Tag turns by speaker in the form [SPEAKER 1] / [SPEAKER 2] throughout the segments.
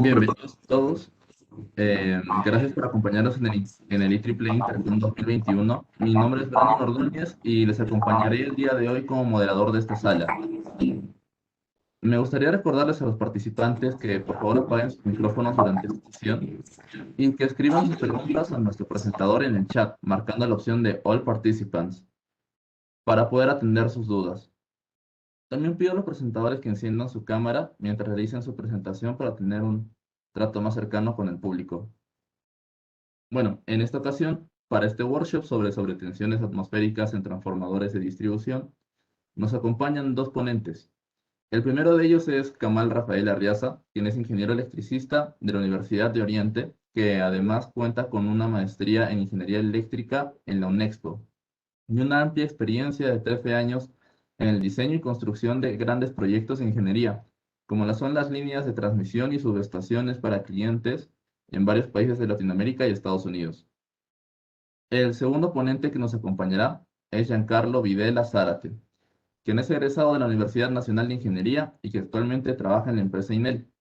[SPEAKER 1] Bienvenidos todos. Gracias por acompañarnos en el IEEE Intercom 2021. Mi nombre es Brandon Ordóñez y les acompañaré el día de hoy como moderador de esta sala. Me gustaría recordarles a los participantes que por favor apaguen sus micrófonos durante esta sesión y que escriban sus preguntas a nuestro presentador en el chat, marcando la opción de All Participants para poder atender sus dudas. También pido a los presentadores que enciendan su cámara mientras realicen su presentación para tener un trato más cercano con el público. Bueno, en esta ocasión, para este workshop sobre tensiones atmosféricas en transformadores de distribución, nos acompañan dos ponentes. El primero de ellos es Kamal Rafael Arriaza, quien es ingeniero electricista de la Universidad de Oriente, que además cuenta con una maestría en ingeniería eléctrica en la UNEXPO y una amplia experiencia de 13 años en el diseño y construcción de grandes proyectos de ingeniería, como son las líneas de transmisión y subestaciones para clientes en varios países de Latinoamérica y Estados Unidos. El segundo ponente que nos acompañará es Giancarlo Videla Zárate, quien es egresado de la Universidad Nacional de Ingeniería y que actualmente trabaja en la empresa INEL,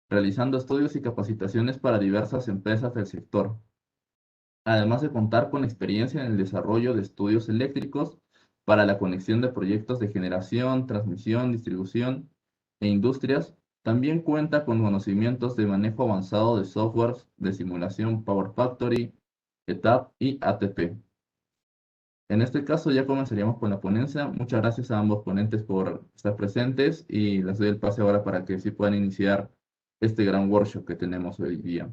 [SPEAKER 1] realizando estudios y capacitaciones para diversas empresas del sector, además de contar con experiencia en el desarrollo de estudios eléctricos para la conexión de proyectos de generación, transmisión, distribución e industrias. También cuenta con conocimientos de manejo avanzado de softwares de simulación Power Factory, ETAP y ATP. En este caso ya comenzaríamos con la ponencia. Muchas gracias a ambos ponentes por estar presentes y les doy el pase ahora para que sí puedan iniciar este gran workshop que tenemos hoy día.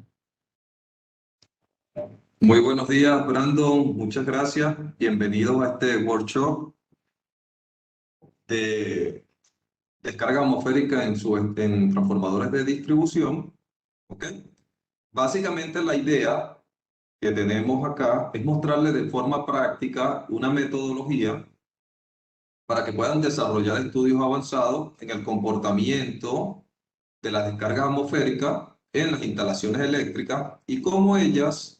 [SPEAKER 2] Muy buenos días, Brandon. Muchas gracias. Bienvenido a este workshop de descarga atmosférica en transformadores de distribución. ¿Ok? Básicamente la idea que tenemos acá es mostrarles de forma práctica una metodología para que puedan desarrollar estudios avanzados en el comportamiento de las descargas atmosféricas en las instalaciones eléctricas y cómo ellas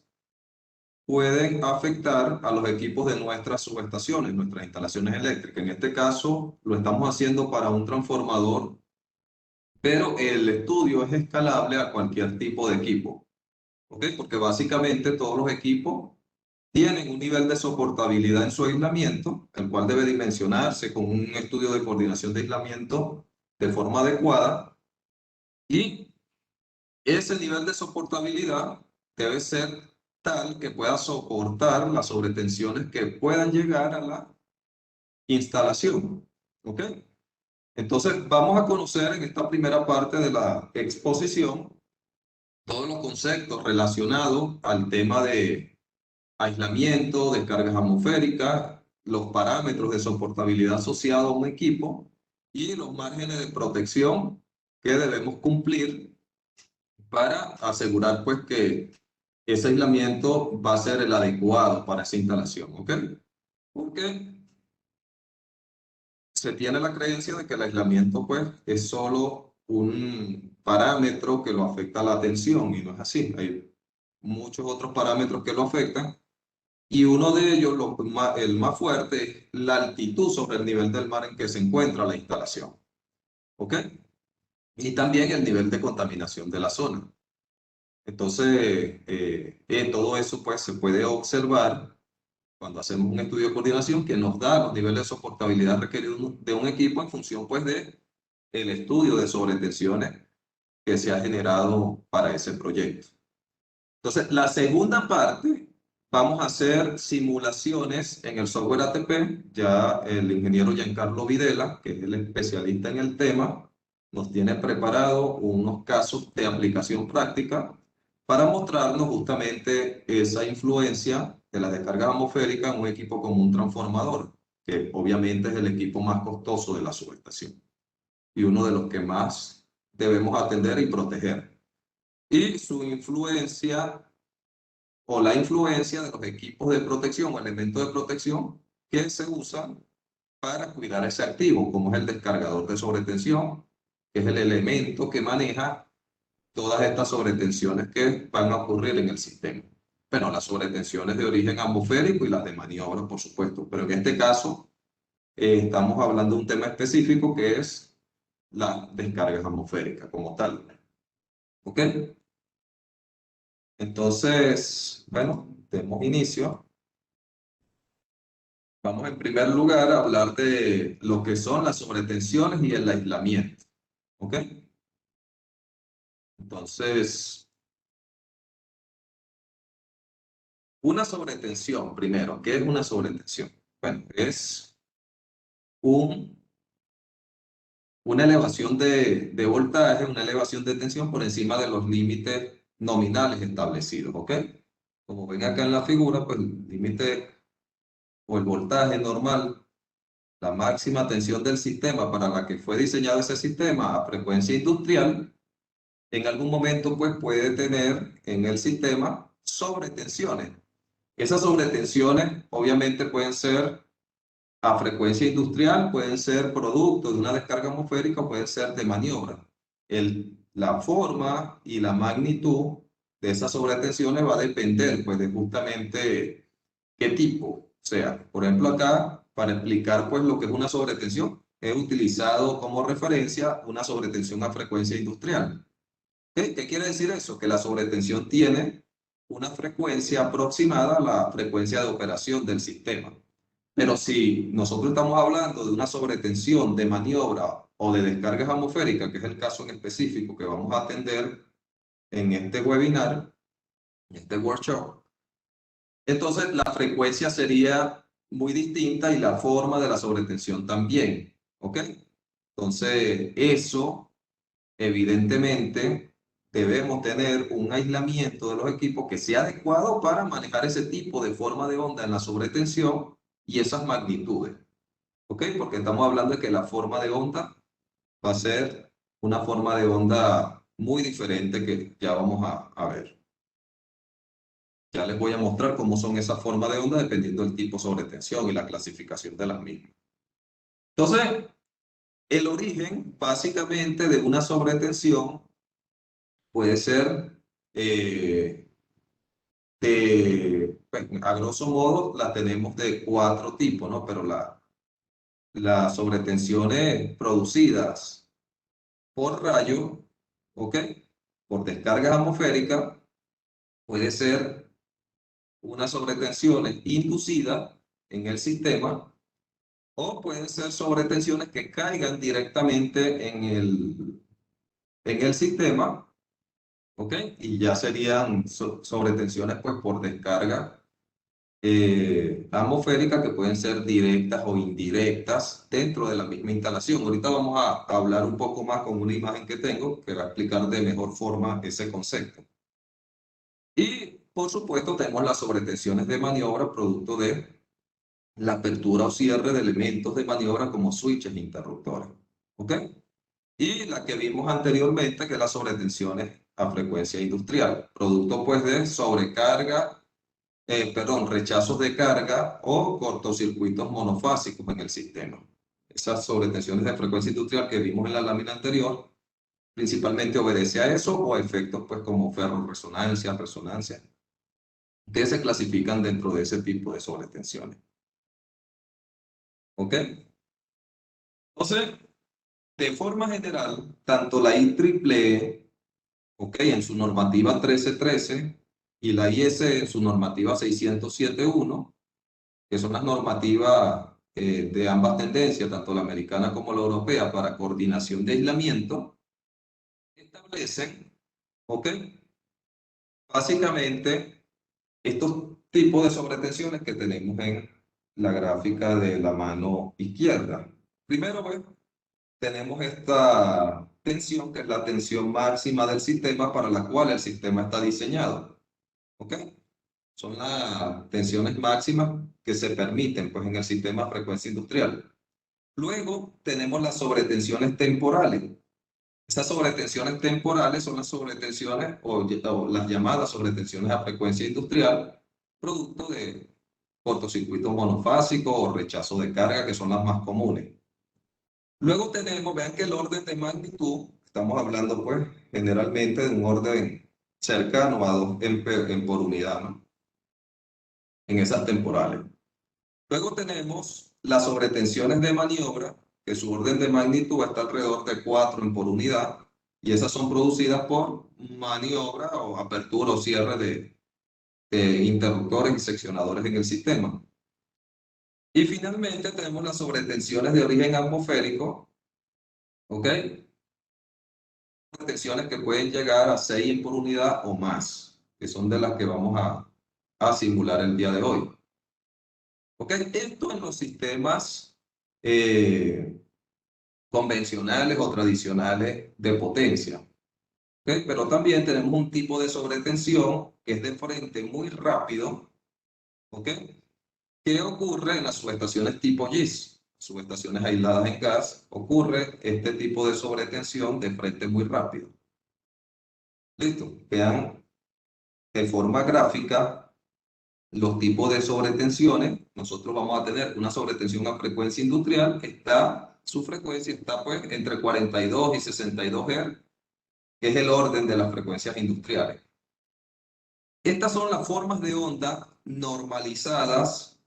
[SPEAKER 2] pueden afectar a los equipos de nuestras subestaciones, nuestras instalaciones eléctricas. En este caso, lo estamos haciendo para un transformador, pero el estudio es escalable a cualquier tipo de equipo, ¿ok? Porque básicamente todos los equipos tienen un nivel de soportabilidad en su aislamiento, el cual debe dimensionarse con un estudio de coordinación de aislamiento de forma adecuada, y ese nivel de soportabilidad debe ser tal que pueda soportar las sobretensiones que puedan llegar a la instalación. ¿Ok? Entonces vamos a conocer en esta primera parte de la exposición todos los conceptos relacionados al tema de aislamiento, descargas atmosféricas, los parámetros de soportabilidad asociados a un equipo y los márgenes de protección que debemos cumplir para asegurar pues que ese aislamiento va a ser el adecuado para esa instalación, ¿ok? Porque se tiene la creencia de que el aislamiento pues es solo un parámetro que lo afecta a la tensión y no es así. Hay muchos otros parámetros que lo afectan y uno de ellos, el más fuerte, es la altitud sobre el nivel del mar en que se encuentra la instalación, ¿ok? Y también el nivel de contaminación de la zona. Entonces, todo eso pues se puede observar cuando hacemos un estudio de coordinación que nos da los niveles de soportabilidad requeridos de un equipo en función pues de el estudio de sobretensiones que se ha generado para ese proyecto. Entonces, la segunda parte, vamos a hacer simulaciones en el software ATP. Ya el ingeniero Giancarlo Videla, que es el especialista en el tema, nos tiene preparado unos casos de aplicación práctica para mostrarnos justamente esa influencia de la descarga atmosférica en un equipo como un transformador, que obviamente es el equipo más costoso de la subestación y uno de los que más debemos atender y proteger. Y su influencia o la influencia de los equipos de protección o elementos de protección que se usan para cuidar ese activo, como es el descargador de sobretensión, que es el elemento que maneja todas estas sobretensiones que van a ocurrir en el sistema. Bueno, las sobretensiones de origen atmosférico y las de maniobra, por supuesto, pero en este caso estamos hablando de un tema específico que es las descargas atmosféricas como tal. ¿Ok? Entonces, bueno, demos inicio. Vamos en primer lugar a hablar de lo que son las sobretensiones y el aislamiento. ¿Ok? Entonces, una sobretensión, primero, ¿qué es una sobretensión? Bueno, es una elevación de voltaje, una elevación de tensión por encima de los límites nominales establecidos, ¿ok? Como ven acá en la figura, pues el límite o el voltaje normal, la máxima tensión del sistema para la que fue diseñado ese sistema a frecuencia industrial, en algún momento pues puede tener en el sistema sobretensiones. Esas sobretensiones obviamente pueden ser a frecuencia industrial, pueden ser producto de una descarga atmosférica o pueden ser de maniobra. La forma y la magnitud de esas sobretensiones va a depender pues de justamente qué tipo. O sea, por ejemplo acá, para explicar pues lo que es una sobretensión, he utilizado como referencia una sobretensión a frecuencia industrial. ¿Qué quiere decir eso? Que la sobretensión tiene una frecuencia aproximada a la frecuencia de operación del sistema. Pero si nosotros estamos hablando de una sobretensión de maniobra o de descargas atmosféricas, que es el caso en específico que vamos a atender en este webinar, en este workshop, entonces la frecuencia sería muy distinta y la forma de la sobretensión también. ¿Ok? Entonces, eso, evidentemente, debemos tener un aislamiento de los equipos que sea adecuado para manejar ese tipo de forma de onda en la sobretensión y esas magnitudes. ¿Ok? Porque estamos hablando de que la forma de onda va a ser una forma de onda muy diferente que ya vamos a ver. Ya les voy a mostrar cómo son esas formas de onda dependiendo del tipo de sobretensión y la clasificación de las mismas. Entonces, el origen básicamente de una sobretensión puede ser pues, a grosso modo la tenemos de 4 tipos, ¿no? Pero las sobretensiones producidas por rayo, ¿ok? Por descargas atmosféricas, puede ser una sobretensión inducida en el sistema o pueden ser sobretensiones que caigan directamente en el sistema, ¿ok? Y ya serían sobretensiones pues por descarga atmosférica que pueden ser directas o indirectas dentro de la misma instalación. Ahorita vamos a hablar un poco más con una imagen que tengo que va a explicar de mejor forma ese concepto. Y por supuesto tenemos las sobretensiones de maniobra producto de la apertura o cierre de elementos de maniobra como switches e interruptores. ¿Ok? Y la que vimos anteriormente, que es las sobretensiones a frecuencia industrial, producto pues de sobrecarga, rechazos de carga o cortocircuitos monofásicos en el sistema. Esas sobretensiones de frecuencia industrial que vimos en la lámina anterior, principalmente obedece a eso o a efectos pues como ferroresonancia, resonancia, que se clasifican dentro de ese tipo de sobretensiones. ¿Ok? Entonces, de forma general, tanto la IEEE, ¿ok? En su normativa 1313 y la IEC en su normativa 607.1, que son las normativas de ambas tendencias, tanto la americana como la europea, para coordinación de aislamiento, establecen, ¿ok? Básicamente, estos tipos de sobretensiones que tenemos en la gráfica de la mano izquierda. Primero, pues, tenemos esta tensión, que es la tensión máxima del sistema para la cual el sistema está diseñado. ¿Ok? Son las tensiones máximas que se permiten pues, en el sistema a frecuencia industrial. Luego tenemos las sobretensiones temporales. Esas sobretensiones temporales son las sobretensiones o las llamadas sobretensiones a frecuencia industrial, producto de cortocircuitos monofásicos o rechazo de carga, que son las más comunes. Luego tenemos, vean que el orden de magnitud, estamos hablando pues generalmente de un orden cercano a 2 en por unidad, ¿no? En esas temporales. Luego tenemos las sobretensiones de maniobra, que su orden de magnitud está alrededor de 4 en por unidad. Y esas son producidas por maniobra o apertura o cierre de interruptores y seccionadores en el sistema. Y finalmente tenemos las sobretensiones de origen atmosférico, ¿ok? Tensiones que pueden llegar a 6 por unidad o más, que son de las que vamos a simular el día de hoy. ¿Ok? Esto en los sistemas convencionales o tradicionales de potencia. ¿Ok? Pero también tenemos un tipo de sobretensión que es de frente muy rápido, ¿ok? ¿Qué ocurre en las subestaciones tipo GIS? Subestaciones aisladas en gas, ocurre este tipo de sobretensión de frente muy rápido. Listo, vean de forma gráfica los tipos de sobretensiones. Nosotros vamos a tener una sobretensión a frecuencia industrial, su frecuencia está pues entre 42 y 62 Hz, que es el orden de las frecuencias industriales. Estas son las formas de onda normalizadas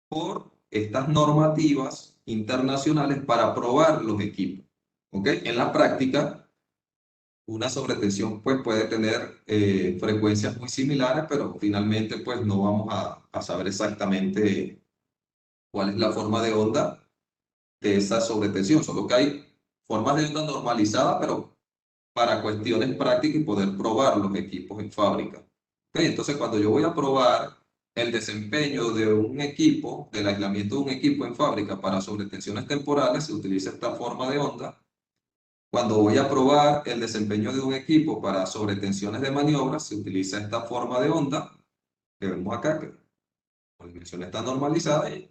[SPEAKER 2] por estas normativas internacionales para probar los equipos. ¿Ok? En la práctica, una sobretensión pues, puede tener frecuencias muy similares, pero finalmente pues, no vamos a saber exactamente cuál es la forma de onda de esa sobretensión. Solo que hay formas de onda normalizadas, pero para cuestiones prácticas y poder probar los equipos en fábrica. ¿Okay? Entonces, cuando yo voy a probar el desempeño de un equipo, del aislamiento de un equipo en fábrica para sobretensiones temporales, se utiliza esta forma de onda. Cuando voy a probar el desempeño de un equipo para sobretensiones de maniobra, se utiliza esta forma de onda que vemos acá, que la dimensión está normalizada. Y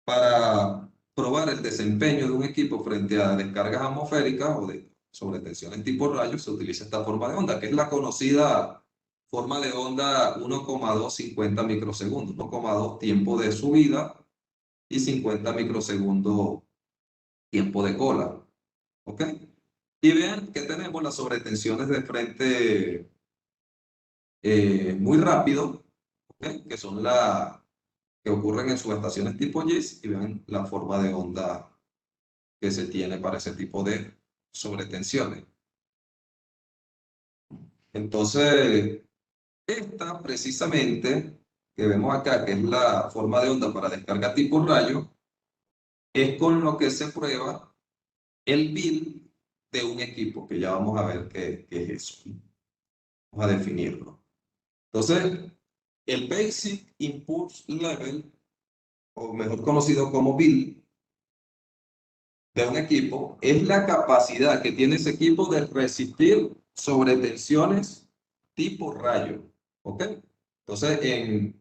[SPEAKER 2] para probar el desempeño de un equipo frente a descargas atmosféricas o de sobretensiones tipo rayos, se utiliza esta forma de onda, que es la conocida forma de onda 1,250 microsegundos, 1,2 tiempo de subida y 50 microsegundos tiempo de cola. ¿Ok? Y vean que tenemos las sobretensiones de frente muy rápido, ¿ok? Que son que ocurren en subestaciones tipo GIS, y vean la forma de onda que se tiene para ese tipo de sobretensiones. Entonces, esta precisamente que vemos acá, que es la forma de onda para descarga tipo rayo, es con lo que se prueba el build de un equipo, que ya vamos a ver qué es eso. Vamos a definirlo. Entonces, el Basic Impulse Level, o mejor conocido como build, de un equipo es la capacidad que tiene ese equipo de resistir sobretensiones tipo rayo. ¿Ok? Entonces,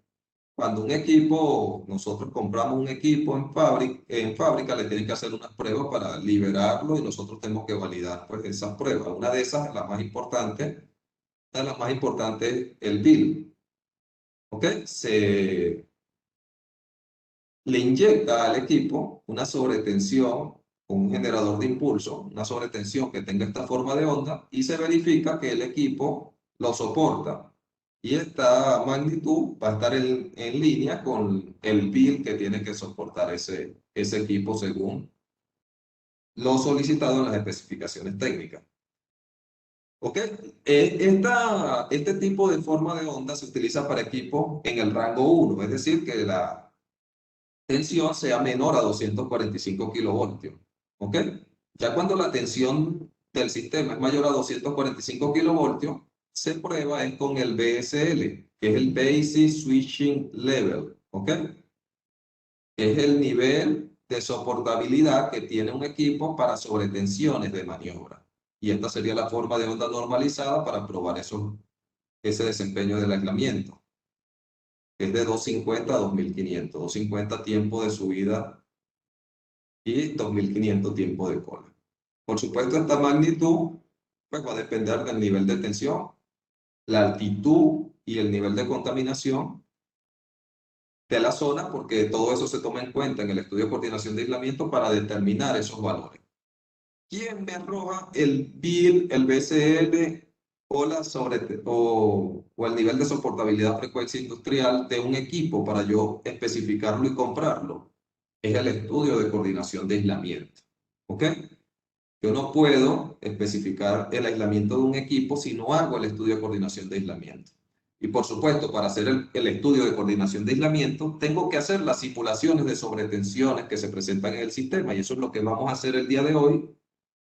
[SPEAKER 2] cuando un equipo, nosotros compramos un equipo en fábrica, le tienen que hacer unas pruebas para liberarlo y nosotros tenemos que validar pues, esas pruebas. Una de esas, la más importante, es el build. ¿Ok? Le inyecta al equipo una sobretensión con un generador de impulso, una sobretensión que tenga esta forma de onda, y se verifica que el equipo lo soporta. Y esta magnitud va a estar en línea con el build que tiene que soportar ese equipo según lo solicitado en las especificaciones técnicas. ¿Ok? Este tipo de forma de onda se utiliza para equipos en el rango 1, es decir, que la tensión sea menor a 245 kilovoltios. ¿Ok? Ya cuando la tensión del sistema es mayor a 245 kilovoltios, se prueba es con el BSL, que es el Basic Switching Level. ¿Ok? Es el nivel de soportabilidad que tiene un equipo para sobretensiones de maniobra. Y esta sería la forma de onda normalizada para probar ese desempeño del aislamiento. Es de 250 a 2500. 250 tiempo de subida y 2500 tiempo de cola. Por supuesto, esta magnitud pues, va a depender del nivel de tensión, la altitud y el nivel de contaminación de la zona, porque todo eso se toma en cuenta en el estudio de coordinación de aislamiento para determinar esos valores. ¿Quién me arroja el BIL, el BCL o el nivel de soportabilidad frecuencia industrial de un equipo para yo especificarlo y comprarlo? Es el estudio de coordinación de aislamiento. ¿Ok? Yo no puedo especificar el aislamiento de un equipo si no hago el estudio de coordinación de aislamiento. Y por supuesto, para hacer el estudio de coordinación de aislamiento, tengo que hacer las simulaciones de sobretensiones que se presentan en el sistema. Y eso es lo que vamos a hacer el día de hoy,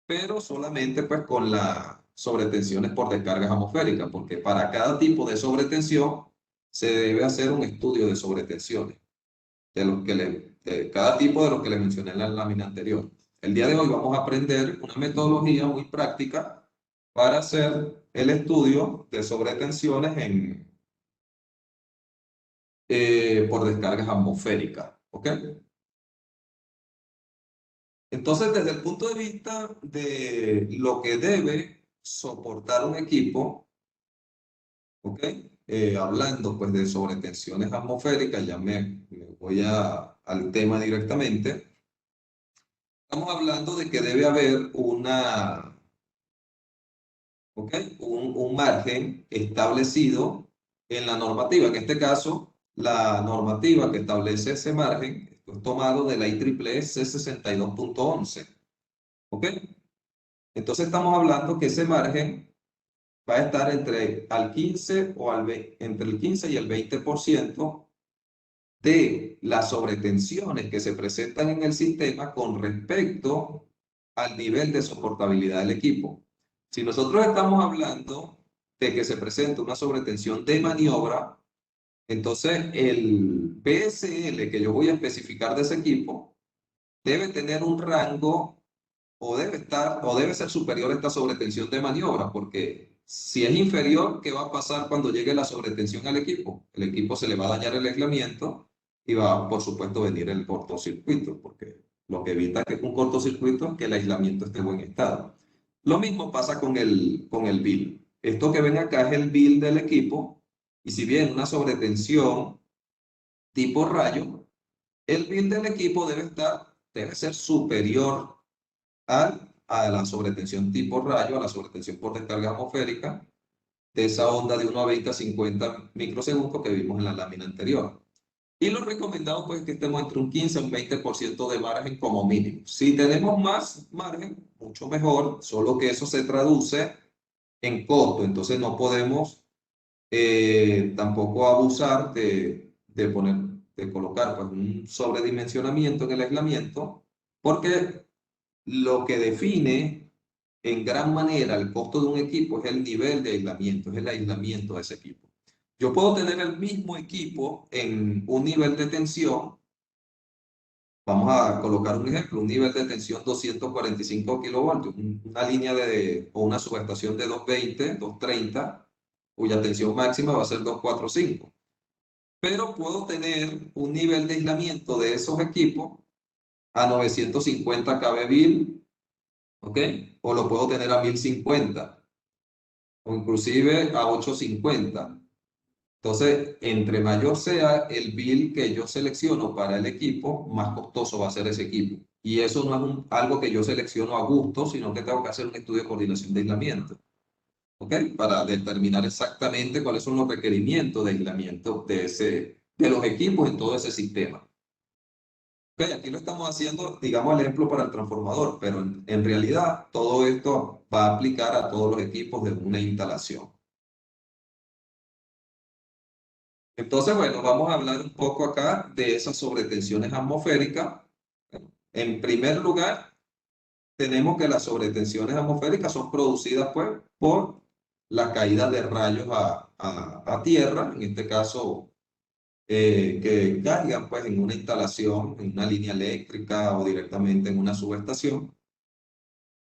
[SPEAKER 2] pero solamente pues con las sobretensiones por descargas atmosféricas, porque para cada tipo de sobretensión se debe hacer un estudio de sobretensiones, de los que de cada tipo de los que les mencioné en la lámina anterior. El día de hoy vamos a aprender una metodología muy práctica para hacer el estudio de sobretensiones por descargas atmosféricas. ¿Ok? Entonces, desde el punto de vista de lo que debe soportar un equipo, ¿ok? Hablando pues de sobretensiones atmosféricas, ya me voy al tema directamente. Estamos hablando de que debe haber un margen establecido en la normativa. En este caso, la normativa que establece ese margen esto es tomado de la IEEE C62.11. ¿Ok? Entonces estamos hablando que ese margen va a estar entre el 15 y el 20% de las sobretensiones que se presentan en el sistema con respecto al nivel de soportabilidad del equipo. Si nosotros estamos hablando de que se presenta una sobretensión de maniobra, entonces el PSL que yo voy a especificar de ese equipo debe tener un rango o debe ser superior a esta sobretensión de maniobra, porque si es inferior, ¿qué va a pasar cuando llegue la sobretensión al equipo? El equipo se le va a dañar el aislamiento y va, por supuesto, a venir el cortocircuito, porque lo que evita que un cortocircuito es que el aislamiento esté en buen estado. Lo mismo pasa con el bill. Esto que ven acá es el bill del equipo, y si bien una sobretensión tipo rayo, el bill del equipo debe ser superior a la sobretensión tipo rayo, a la sobretensión por descarga atmosférica, de esa onda de 1 a 20 a 50 microsegundos que vimos en la lámina anterior. Y lo recomendado pues es que estemos entre un 15 a un 20% de margen como mínimo. Si tenemos más margen, mucho mejor, solo que eso se traduce en costo, entonces no podemos tampoco abusar de colocar pues, un sobredimensionamiento en el aislamiento, porque lo que define en gran manera el costo de un equipo es el nivel de aislamiento, es el aislamiento de ese equipo. Yo puedo tener el mismo equipo en un nivel de tensión, vamos a colocar un ejemplo, un nivel de tensión 245 kilovoltios, una línea o una subestación de 220, 230, cuya tensión máxima va a ser 245. Pero puedo tener un nivel de aislamiento de esos equipos a 950 kV, ¿ok? O lo puedo tener a 1050 o inclusive a 850. Entonces, entre mayor sea el bill que yo selecciono para el equipo, más costoso va a ser ese equipo. Y eso no es algo que yo selecciono a gusto, sino que tengo que hacer un estudio de coordinación de aislamiento, ¿ok? Para determinar exactamente cuáles son los requerimientos de aislamiento de los equipos en todo ese sistema. Okay, aquí lo estamos haciendo, digamos, el ejemplo para el transformador, pero en realidad todo esto va a aplicar a todos los equipos de una instalación. Entonces, bueno, vamos a hablar un poco acá de esas sobretensiones atmosféricas. En primer lugar, tenemos que las sobretensiones atmosféricas son producidas pues, por la caída de rayos a tierra, en este caso que caigan pues en una instalación, en una línea eléctrica o directamente en una subestación.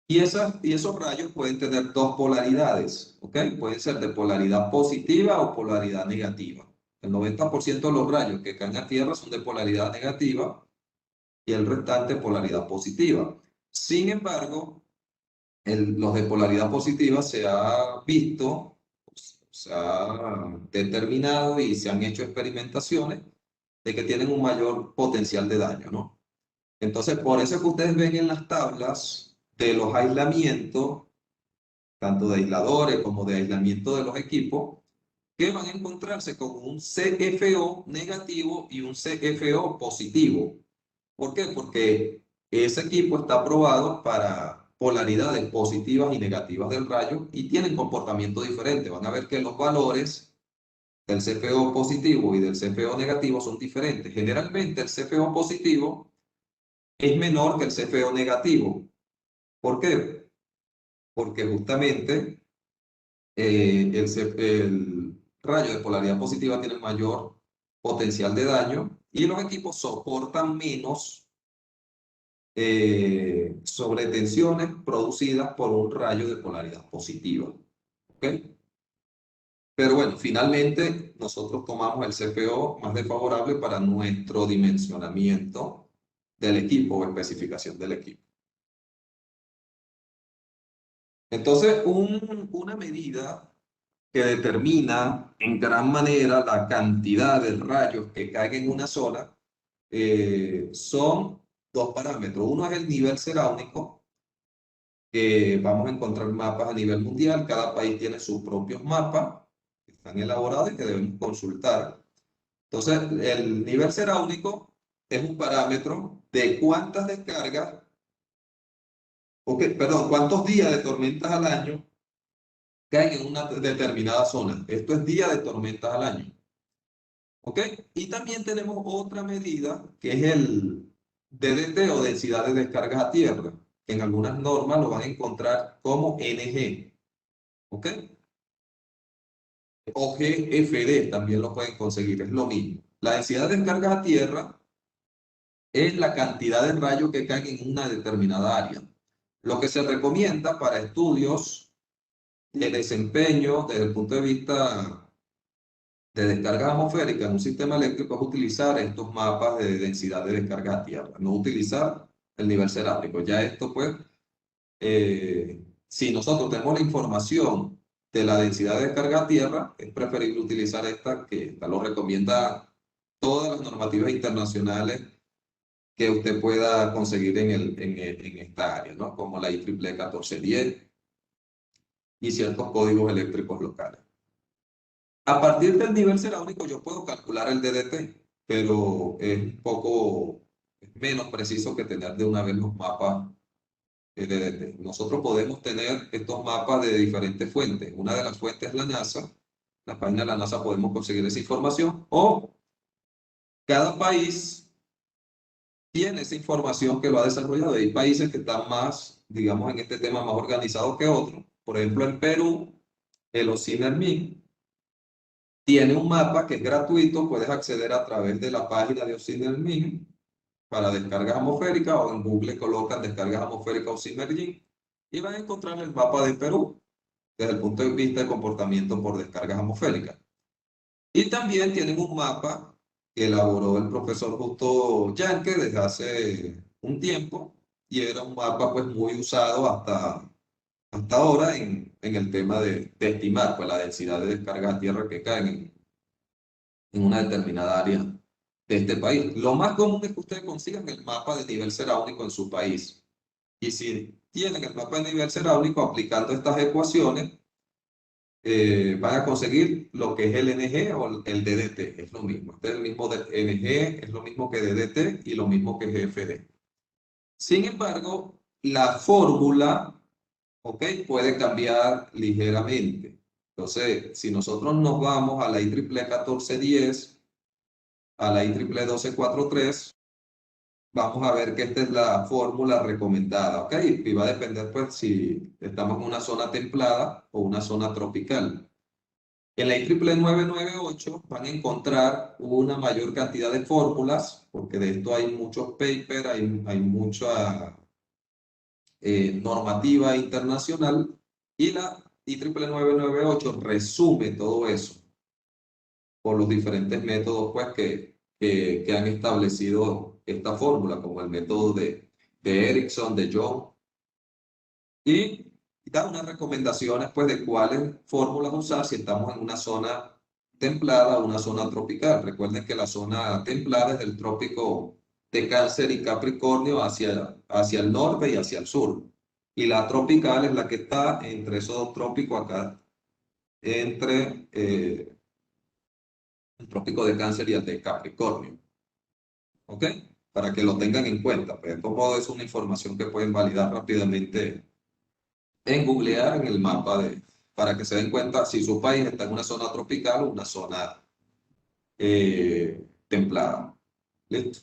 [SPEAKER 2] Y esos rayos pueden tener dos polaridades, ¿ok? Pueden ser de polaridad positiva o polaridad negativa. El 90% de los rayos que caen a tierra son de polaridad negativa y el restante polaridad positiva. Sin embargo, los de polaridad positiva se ha visto, se ha determinado y se han hecho experimentaciones de que tienen un mayor potencial de daño, ¿no? Entonces, por eso es que ustedes ven en las tablas de los aislamientos, tanto de aisladores como de aislamiento de los equipos, que van a encontrarse con un CFO negativo y un CFO positivo. ¿Por qué? Porque ese equipo está aprobado para polaridades positivas y negativas del rayo y tienen comportamiento diferente. Van a ver que los valores del CFO positivo y del CFO negativo son diferentes. Generalmente el CFO positivo es menor que el CFO negativo. ¿Por qué? Porque justamente el rayo de polaridad positiva tiene mayor potencial de daño y los equipos soportan menos sobretensiones producidas por un rayo de polaridad positiva. ¿Ok? Pero bueno, finalmente nosotros tomamos el CFO más desfavorable para nuestro dimensionamiento del equipo o especificación del equipo. Entonces, una medida que determina en gran manera la cantidad de rayos que caen en una zona son dos parámetros. Uno es el nivel ceráunico, que vamos a encontrar mapas a nivel mundial. Cada país tiene sus propios mapas que están elaborados y que debemos consultar. Entonces, el nivel ceráunico es un parámetro de cuántas descargas, perdón, cuántos días de tormentas al año caen en una determinada zona. Esto es día de tormentas al año. ¿Ok? Y también tenemos otra medida que es el DDT o densidad de descargas a tierra, que en algunas normas lo van a encontrar como NG. ¿Ok? O GFD también lo pueden conseguir, es lo mismo. La densidad de descargas a tierra es la cantidad de rayos que caen en una determinada área. Lo que se recomienda para estudios de desempeño desde el punto de vista de descarga atmosférica en un sistema eléctrico es utilizar estos mapas de densidad de descarga a tierra, no utilizar el nivel cerámico. Ya esto, pues, si nosotros tenemos la información de la densidad de descarga a tierra, es preferible utilizar esta, que esta lo recomienda todas las normativas internacionales que usted pueda conseguir en esta área, ¿no? Como la IEEE 1410 y ciertos códigos eléctricos locales. A partir del nivel cerámico yo puedo calcular el DDT, pero es un poco menos preciso que tener de una vez los mapas de DDT. Nosotros podemos tener estos mapas de diferentes fuentes. Una de las fuentes es la NASA. La página de la NASA podemos conseguir esa información, o cada país tiene esa información que lo ha desarrollado. Hay países que están más, digamos, en este tema más organizados que otros. Por ejemplo, en Perú, el OCINERMIN tiene un mapa que es gratuito, puedes acceder a través de la página de OCINERMIN para descargas atmosféricas, o en Google colocan descargas atmosféricas OCINERGIN y van a encontrar el mapa de Perú desde el punto de vista de comportamiento por descargas atmosféricas. Y también tienen un mapa que elaboró el profesor Justo Yanke desde hace un tiempo, y era un mapa pues muy usado hasta ahora en el tema de estimar pues, la densidad de descargas a tierra que caen en una determinada área de este país. Lo más común es que ustedes consigan el mapa de nivel ceráunico en su país. Y si tienen el mapa de nivel ceráunico aplicando estas ecuaciones, van a conseguir lo que es el NG o el DDT. Es lo mismo. Este es el mismo de NG, es lo mismo que DDT y lo mismo que GFD. Sin embargo, la fórmula, ¿ok?, puede cambiar ligeramente. Entonces, si nosotros nos vamos a la IEEE 1410, a la IEEE 1243, vamos a ver que esta es la fórmula recomendada, ¿ok? Y va a depender, pues, si estamos en una zona templada o una zona tropical. En la IEEE 998 van a encontrar una mayor cantidad de fórmulas, porque de esto hay muchos papers, hay mucha normativa internacional, y la IEEE 998 resume todo eso por los diferentes métodos pues, que han establecido esta fórmula, como el método de Erickson, de Young, y da unas recomendaciones pues, de cuáles fórmulas usar si estamos en una zona templada o una zona tropical. Recuerden que la zona templada es del trópico de Cáncer y Capricornio hacia el norte y hacia el sur. Y la tropical es la que está entre esos dos trópicos acá, entre el trópico de Cáncer y el de Capricornio. ¿Ok? Para que lo tengan en cuenta. Pero de todo modo es una información que pueden validar rápidamente en googlear en el mapa para que se den cuenta si su país está en una zona tropical o una zona templada. ¿Listo?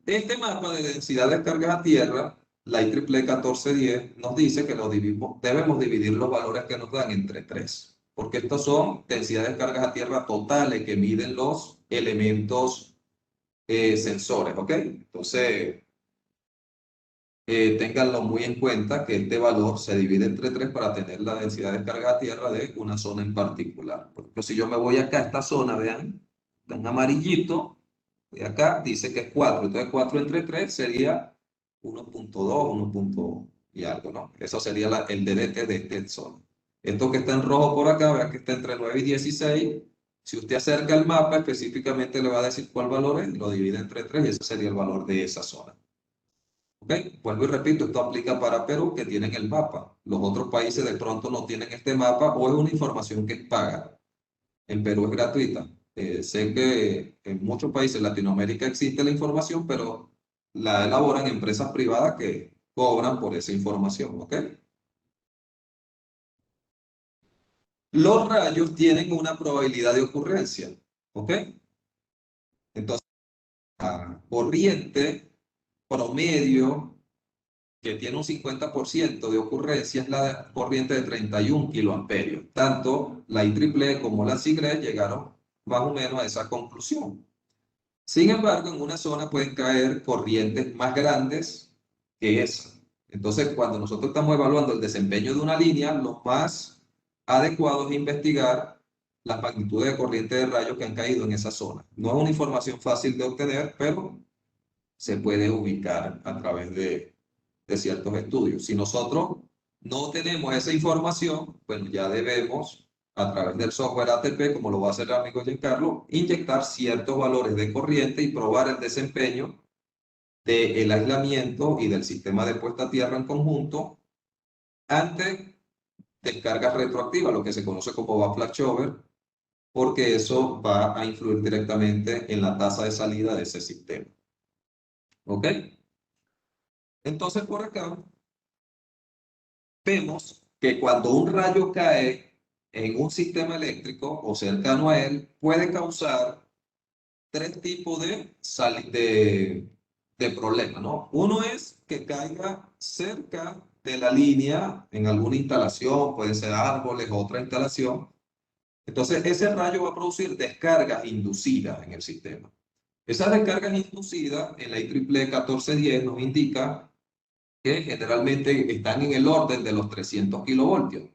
[SPEAKER 2] Este mapa de densidad de descargas a tierra, la IEEE 1410, nos dice que debemos dividir los valores que nos dan entre 3, porque estos son densidades de descargas a tierra totales que miden los elementos sensores, ¿ok? Entonces, ténganlo muy en cuenta que este valor se divide entre 3 para tener la densidad de descarga a tierra de una zona en particular. Por ejemplo, si yo me voy acá a esta zona, vean, está en amarillito, y acá dice que es 4, entonces 4 entre 3 sería 1.2, 1. Y algo, ¿no? Eso sería el DDT de esta zona. Esto que está en rojo por acá, vean que está entre 9 y 16. Si usted acerca el mapa, específicamente le va a decir cuál valor es, lo divide entre 3 y ese sería el valor de esa zona. ¿Ok? Vuelvo y repito, esto aplica para Perú, que tienen el mapa. Los otros países de pronto no tienen este mapa o es una información que es paga. En Perú es gratuita. Sé que en muchos países de Latinoamérica existe la información, pero la elaboran empresas privadas que cobran por esa información. ¿Ok? Los rayos tienen una probabilidad de ocurrencia. ¿Ok? Entonces, la corriente promedio que tiene un 50% de ocurrencia es la corriente de 31 kiloamperios. Tanto la IEEE como la SIGRE llegaron más o menos a esa conclusión. Sin embargo, en una zona pueden caer corrientes más grandes que esa. Entonces, cuando nosotros estamos evaluando el desempeño de una línea, lo más adecuado es investigar las magnitudes de corriente de rayos que han caído en esa zona. No es una información fácil de obtener, pero se puede ubicar a través de ciertos estudios. Si nosotros no tenemos esa información, bueno, ya debemos, a través del software ATP, como lo va a hacer el amigo Giancarlo, inyectar ciertos valores de corriente y probar el desempeño del aislamiento y del sistema de puesta a tierra en conjunto ante descargas retroactivas, lo que se conoce como backflashover, porque eso va a influir directamente en la tasa de salida de ese sistema. ¿Ok? Entonces, por acá vemos que cuando un rayo cae en un sistema eléctrico o cercano a él, puede causar 3 tipos de problemas, ¿no? Uno es que caiga cerca de la línea en alguna instalación, puede ser árboles o otra instalación. Entonces, ese rayo va a producir descargas inducidas en el sistema. Esas descargas inducidas en la IEEE 1410 nos indica que generalmente están en el orden de los 300 kilovoltios.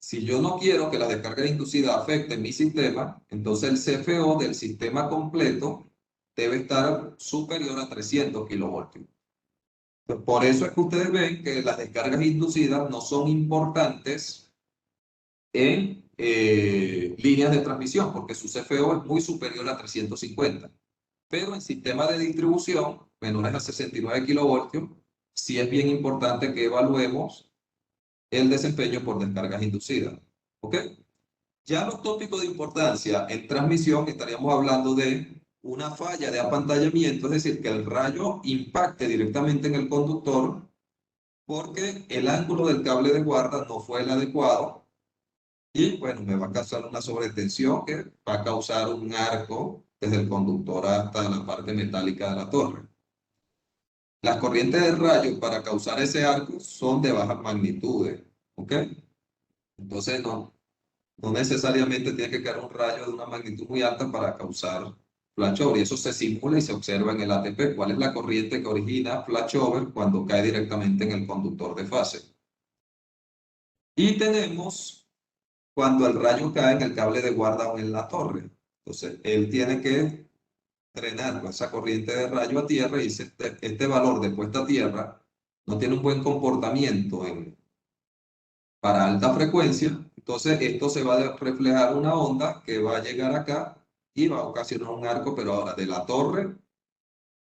[SPEAKER 2] Si yo no quiero que las descargas inducidas afecten mi sistema, entonces el CFO del sistema completo debe estar superior a 300 kilovoltios. Por eso es que ustedes ven que las descargas inducidas no son importantes en líneas de transmisión, porque su CFO es muy superior a 350. Pero en sistemas de distribución menores a 69 kilovoltios, sí es bien importante que evaluemos el desempeño por descargas inducidas. ¿Ok? Ya los tópicos de importancia en transmisión estaríamos hablando de una falla de apantallamiento, es decir, que el rayo impacte directamente en el conductor porque el ángulo del cable de guarda no fue el adecuado y bueno, me va a causar una sobretensión que va a causar un arco desde el conductor hasta la parte metálica de la torre. Las corrientes de rayos para causar ese arco son de bajas magnitudes, ¿ok? Entonces no necesariamente tiene que caer un rayo de una magnitud muy alta para causar flashover, y eso se simula y se observa en el ATP. ¿Cuál es la corriente que origina flashover cuando cae directamente en el conductor de fase? Y tenemos cuando el rayo cae en el cable de guarda o en la torre. Entonces, él tiene que drenar con esa corriente de rayo a tierra y este valor de puesta a tierra no tiene un buen comportamiento para alta frecuencia. Entonces, esto se va a reflejar una onda que va a llegar acá y va a ocasionar un arco, pero ahora de la torre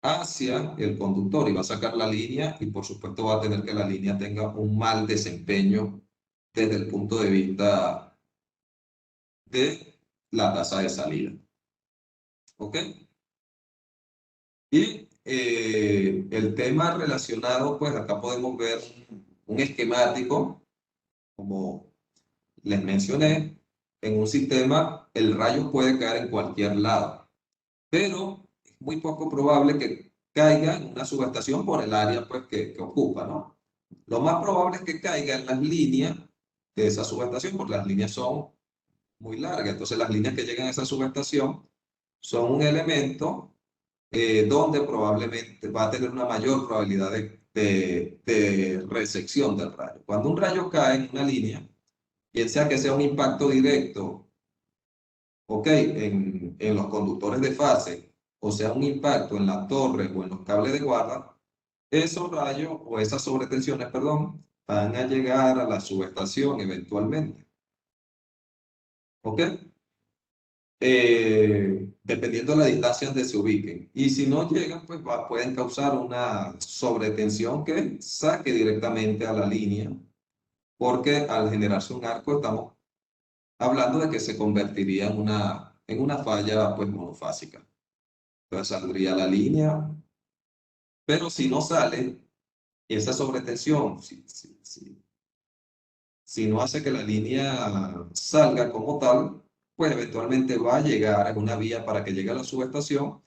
[SPEAKER 2] hacia el conductor y va a sacar la línea y por supuesto va a tener que la línea tenga un mal desempeño desde el punto de vista de la tasa de salida. ¿Ok? Y el tema relacionado, pues acá podemos ver un esquemático, como les mencioné, en un sistema el rayo puede caer en cualquier lado, pero es muy poco probable que caiga en una subestación por el área pues, que ocupa, ¿no? Lo más probable es que caiga en las líneas de esa subestación, porque las líneas son muy largas. Entonces, las líneas que llegan a esa subestación son un elemento donde probablemente va a tener una mayor probabilidad de recepción del rayo. Cuando un rayo cae en una línea, bien sea que sea un impacto directo, ok, en los conductores de fase, o sea un impacto en la torre o en los cables de guarda, esos rayos o esas sobretensiones, perdón, van a llegar a la subestación eventualmente. ¿Ok? Dependiendo de la distancia donde se ubiquen. Y si no llegan, pues pueden causar una sobretensión que saque directamente a la línea, porque al generarse un arco estamos hablando de que se convertiría en una falla pues monofásica. Entonces saldría la línea, pero si no sale, esa sobretensión, si no hace que la línea salga como tal, pues eventualmente va a llegar a una vía para que llegue a la subestación.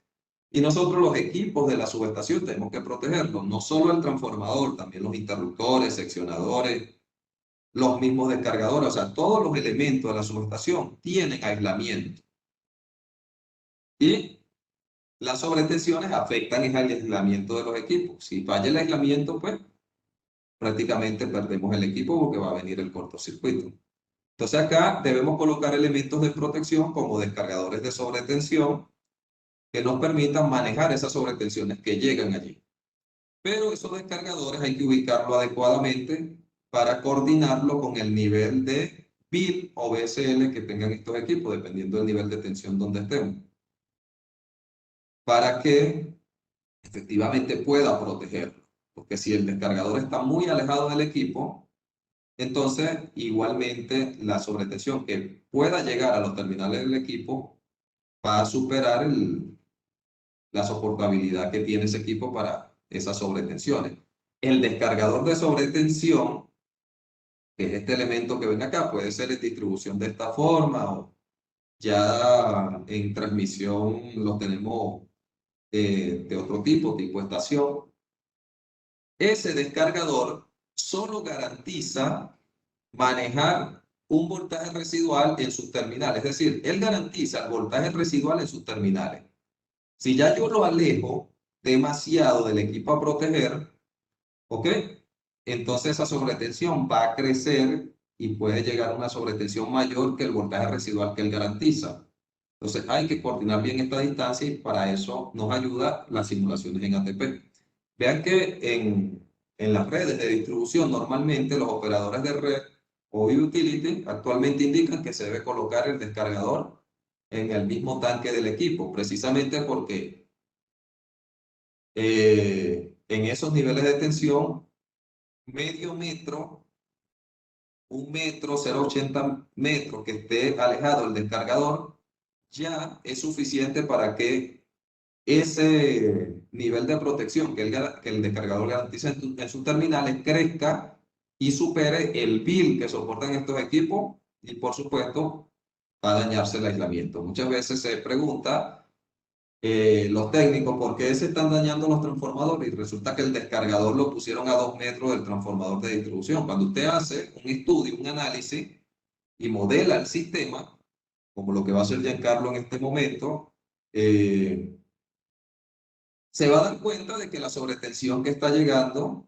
[SPEAKER 2] Y nosotros los equipos de la subestación tenemos que protegerlos, no solo el transformador, también los interruptores, seccionadores, los mismos descargadores, o sea, todos los elementos de la subestación tienen aislamiento. Y las sobretensiones afectan el aislamiento de los equipos. Si falla el aislamiento, pues prácticamente perdemos el equipo porque va a venir el cortocircuito. Entonces acá debemos colocar elementos de protección como descargadores de sobretensión que nos permitan manejar esas sobretensiones que llegan allí. Pero esos descargadores hay que ubicarlo adecuadamente para coordinarlo con el nivel de BIL o BSL que tengan estos equipos, dependiendo del nivel de tensión donde estemos, para que efectivamente pueda protegerlo. Porque si el descargador está muy alejado del equipo, entonces igualmente la sobretensión que pueda llegar a los terminales del equipo va a superar la soportabilidad que tiene ese equipo para esas sobretensiones. El descargador de sobretensión, que es este elemento que ven acá, puede ser en distribución de esta forma o ya en transmisión lo tenemos de otro tipo estación. Ese descargador solo garantiza manejar un voltaje residual en sus terminales, es decir, él garantiza el voltaje residual en sus terminales. Si ya yo lo alejo demasiado del equipo a proteger, ¿ok? Entonces esa sobretensión va a crecer y puede llegar a una sobretensión mayor que el voltaje residual que él garantiza. Entonces hay que coordinar bien esta distancia y para eso nos ayuda las simulaciones en ATP. Vean que en las redes de distribución normalmente los operadores de red o utility actualmente indican que se debe colocar el descargador en el mismo tanque del equipo, precisamente porque en esos niveles de tensión, medio metro, 1 metro, 0,80 metros que esté alejado del descargador, ya es suficiente para que ese nivel de protección que el descargador garantiza en sus terminales crezca y supere el bill que soportan estos equipos y por supuesto va a dañarse el aislamiento. Muchas veces se pregunta los técnicos por qué se están dañando los transformadores y resulta que el descargador lo pusieron a 2 metros del transformador de distribución. Cuando usted hace un estudio, un análisis y modela el sistema, como lo que va a hacer Giancarlo en este momento, se va a dar cuenta de que la sobretensión que está llegando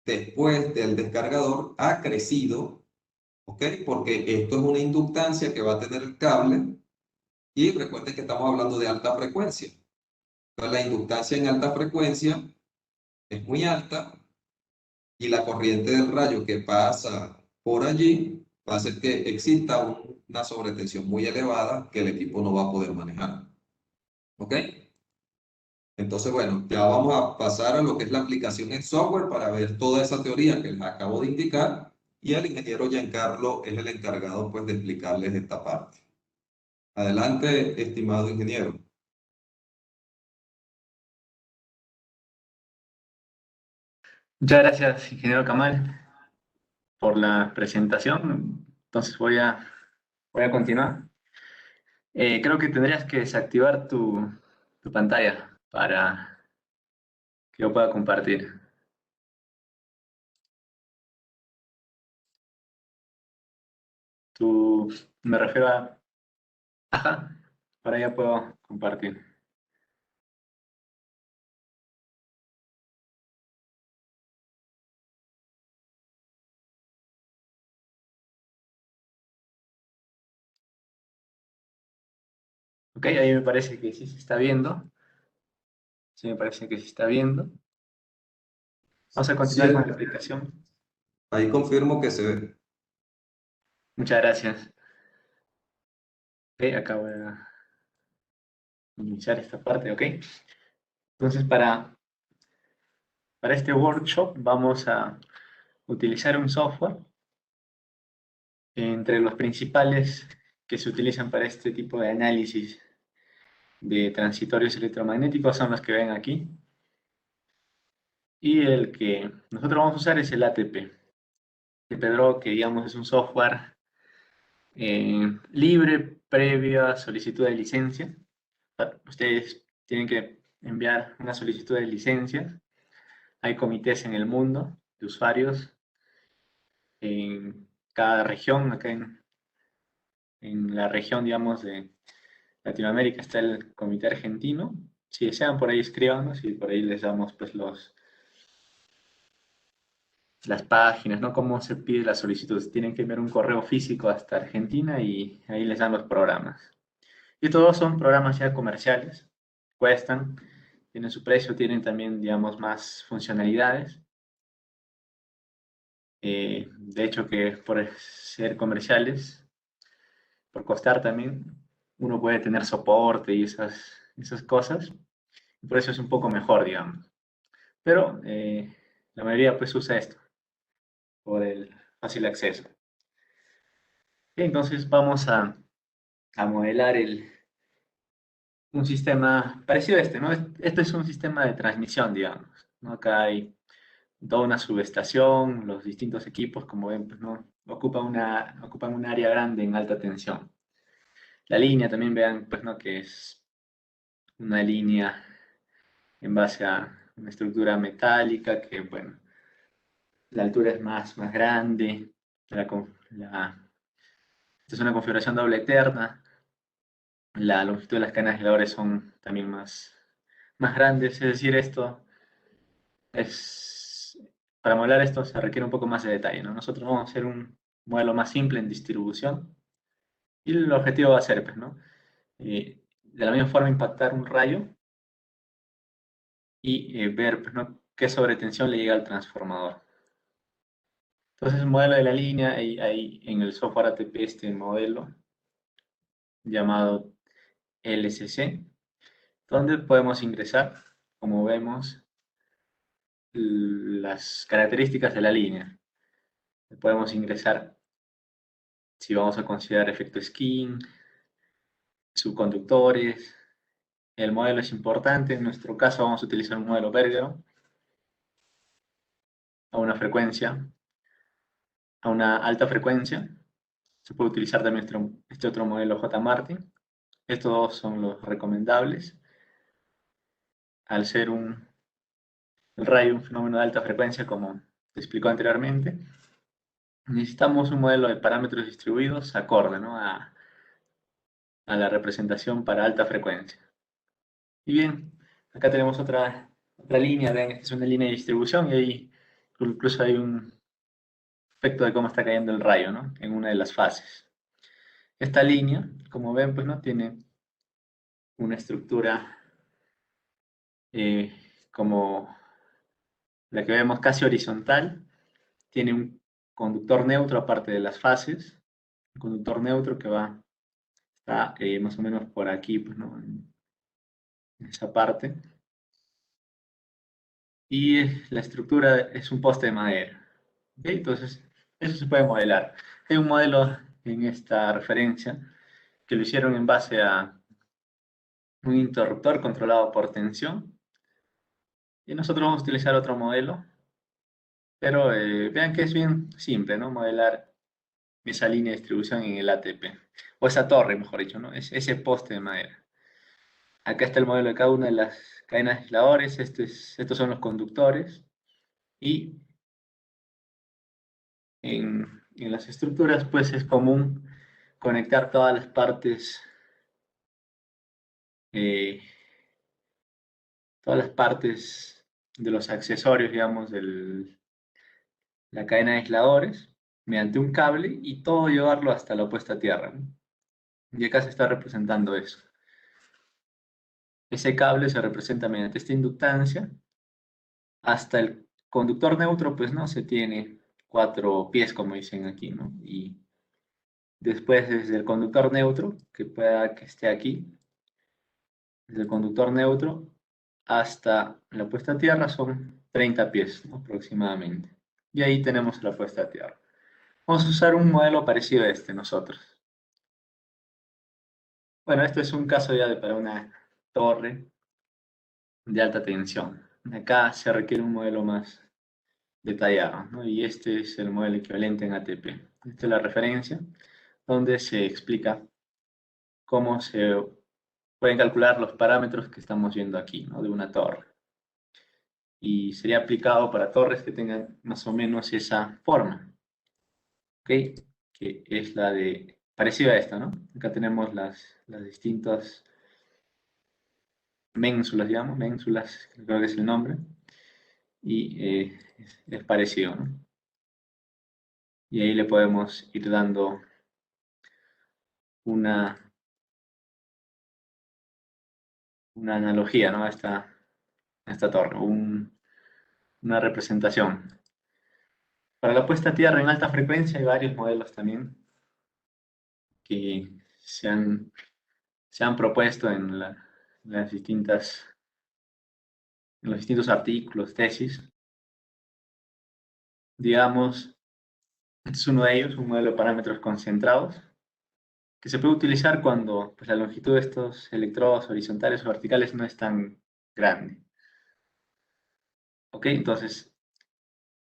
[SPEAKER 2] después del descargador ha crecido, ¿ok? Porque esto es una inductancia que va a tener el cable y recuerden que estamos hablando de alta frecuencia. Entonces la inductancia en alta frecuencia es muy alta y la corriente del rayo que pasa por allí va a hacer que exista una sobretensión muy elevada que el equipo no va a poder manejar. ¿Ok? Entonces, bueno, ya vamos a pasar a lo que es la aplicación en software para ver toda esa teoría que les acabo de indicar y el ingeniero Giancarlo es el encargado pues de explicarles esta parte. Adelante, estimado ingeniero.
[SPEAKER 3] Muchas gracias, ingeniero Kamal. por la presentación. Entonces voy a continuar. Creo que tendrías que desactivar tu pantalla para que yo pueda compartir. Me refiero a... Ajá, para ya puedo compartir. Ok, ahí me parece que sí se está viendo. Sí, me parece que se está viendo. Vamos a
[SPEAKER 2] Sí,
[SPEAKER 3] continuar con la aplicación.
[SPEAKER 2] ahí confirmo que se ve.
[SPEAKER 3] Muchas gracias. Ok, acabo de iniciar esta parte, ok. Entonces, para este workshop vamos a utilizar un software. Entre los principales que se utilizan para este tipo de análisis de transitorios electromagnéticos son los que ven aquí. Y el que nosotros vamos a usar es el ATP. El Pedro, que digamos es un software libre previa solicitud de licencia. Ustedes tienen que enviar una solicitud de licencia. Hay comités en el mundo de usuarios en cada región. Acá en la región, digamos, de Latinoamérica está el comité argentino. Si desean, por ahí escríbanos y por ahí les damos pues las páginas, ¿no? Cómo se pide la solicitud. Tienen que enviar un correo físico hasta Argentina y ahí les dan los programas. Y todos son programas ya comerciales, cuestan, tienen su precio, tienen también, digamos, más funcionalidades. De hecho, que por ser comerciales, por costar también, uno puede tener soporte y esas cosas. Y por eso es un poco mejor, digamos. Pero la mayoría pues usa esto, por el fácil acceso. Y entonces vamos a modelar un sistema parecido a este, ¿no? Este es un sistema de transmisión, digamos, ¿no? Acá hay toda una subestación, los distintos equipos, como ven, pues, ¿no? Ocupan un área grande en alta tensión. La línea también vean, pues, ¿no? Que es una línea en base a una estructura metálica que, bueno, la altura es más grande, esta es una configuración doble eterna, la longitud de las cadenas de aisladores son también más grandes, es decir, para modelar esto se requiere un poco más de detalle, ¿no? Nosotros vamos a hacer un modelo más simple en distribución y el objetivo va a ser, pues, ¿no? De la misma forma impactar un rayo y ver, pues, ¿no? qué sobretensión le llega al transformador. Entonces, el modelo de la línea, hay en el software ATP este modelo llamado LSC, donde podemos ingresar, como vemos, las características de la línea. Podemos ingresar, si vamos a considerar efecto skin, subconductores. El modelo es importante, en nuestro caso vamos a utilizar un modelo Berger a una frecuencia, a una alta frecuencia. Se puede utilizar también este otro modelo J. Martin. Estos dos son los recomendables. Al ser el rayo un fenómeno de alta frecuencia, como te explicó anteriormente, necesitamos un modelo de parámetros distribuidos acorde, ¿no? a la representación para alta frecuencia. Y bien, acá tenemos otra línea, vean, esta es una línea de distribución y ahí incluso hay un efecto de cómo está cayendo el rayo, ¿no? En una de las fases. Esta línea, como ven, pues no tiene una estructura como la que vemos casi horizontal, tiene un conductor neutro aparte de las fases, un conductor neutro que está más o menos por aquí, pues, ¿no? En esa parte. Y la estructura es un poste de madera. ¿Okay? Entonces, eso se puede modelar. Hay un modelo en esta referencia que lo hicieron en base a un interruptor controlado por tensión. Y nosotros vamos a utilizar otro modelo Pero vean que es bien simple, ¿no? Modelar esa línea de distribución en el ATP. O esa torre, mejor dicho, ¿no? Es ese poste de madera. Acá está el modelo de cada una de las cadenas de aisladores. Estos son los conductores. Y en las estructuras, pues es común conectar eh, todas las partes de los accesorios, digamos, de la cadena de aisladores mediante un cable y todo llevarlo hasta la puesta a tierra, ¿no? Y acá se está representando eso. Ese cable se representa mediante esta inductancia. Hasta el conductor neutro, pues no, se tiene 4 pies, como dicen aquí, ¿no? Y después desde el conductor neutro, que pueda que esté aquí, desde el conductor neutro hasta la puesta a tierra son 30 pies, ¿no? Aproximadamente. Y ahí tenemos la puesta a tierra. Vamos a usar un modelo parecido a este nosotros. Bueno, esto es un caso ya para una torre de alta tensión. Acá se requiere un modelo más detallado, ¿no? Y este es el modelo equivalente en ATP. Esta es la referencia donde se explica cómo se pueden calcular los parámetros que estamos viendo aquí, ¿no? De una torre. Y sería aplicado para torres que tengan más o menos esa forma, ¿ok? Que es la de, parecida a esta, ¿no? Acá tenemos las distintas ménsulas, digamos, ménsulas, creo que es el nombre, y es parecido, ¿no? Y ahí le podemos ir dando una analogía, ¿no? A esta torre, una representación. Para la puesta a tierra en alta frecuencia hay varios modelos también que se han propuesto en las en los distintos artículos, tesis. Digamos, este es uno de ellos, un modelo de parámetros concentrados, que se puede utilizar cuando pues, la longitud de estos electrodos horizontales o verticales no es tan grande. ¿Ok? Entonces,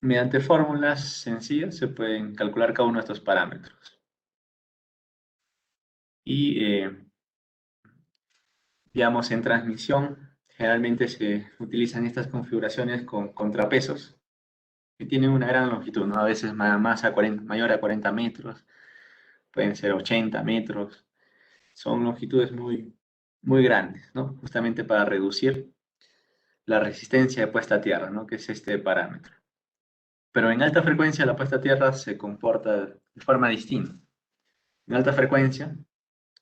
[SPEAKER 3] mediante fórmulas sencillas se pueden calcular cada uno de estos parámetros. Y, digamos, en transmisión, generalmente se utilizan estas configuraciones con contrapesos, que tienen una gran longitud, ¿no? A veces mayor a 40 metros, pueden ser 80 metros. Son longitudes muy grandes, ¿no? Justamente para reducir la resistencia de puesta a tierra, ¿no? Que es este parámetro. Pero en alta frecuencia la puesta a tierra se comporta de forma distinta. En alta frecuencia,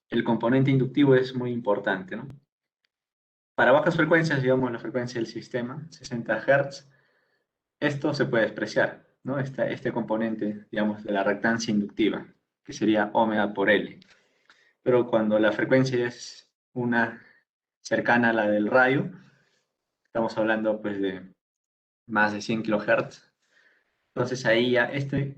[SPEAKER 3] el componente inductivo es muy importante, ¿no? Para bajas frecuencias, digamos la frecuencia del sistema, 60 Hz, esto se puede despreciar, ¿no? Este componente, digamos, de la reactancia inductiva, que sería omega por L. Pero cuando la frecuencia es una cercana a la del radio, estamos hablando pues de más de 100 kHz, entonces ahí ya este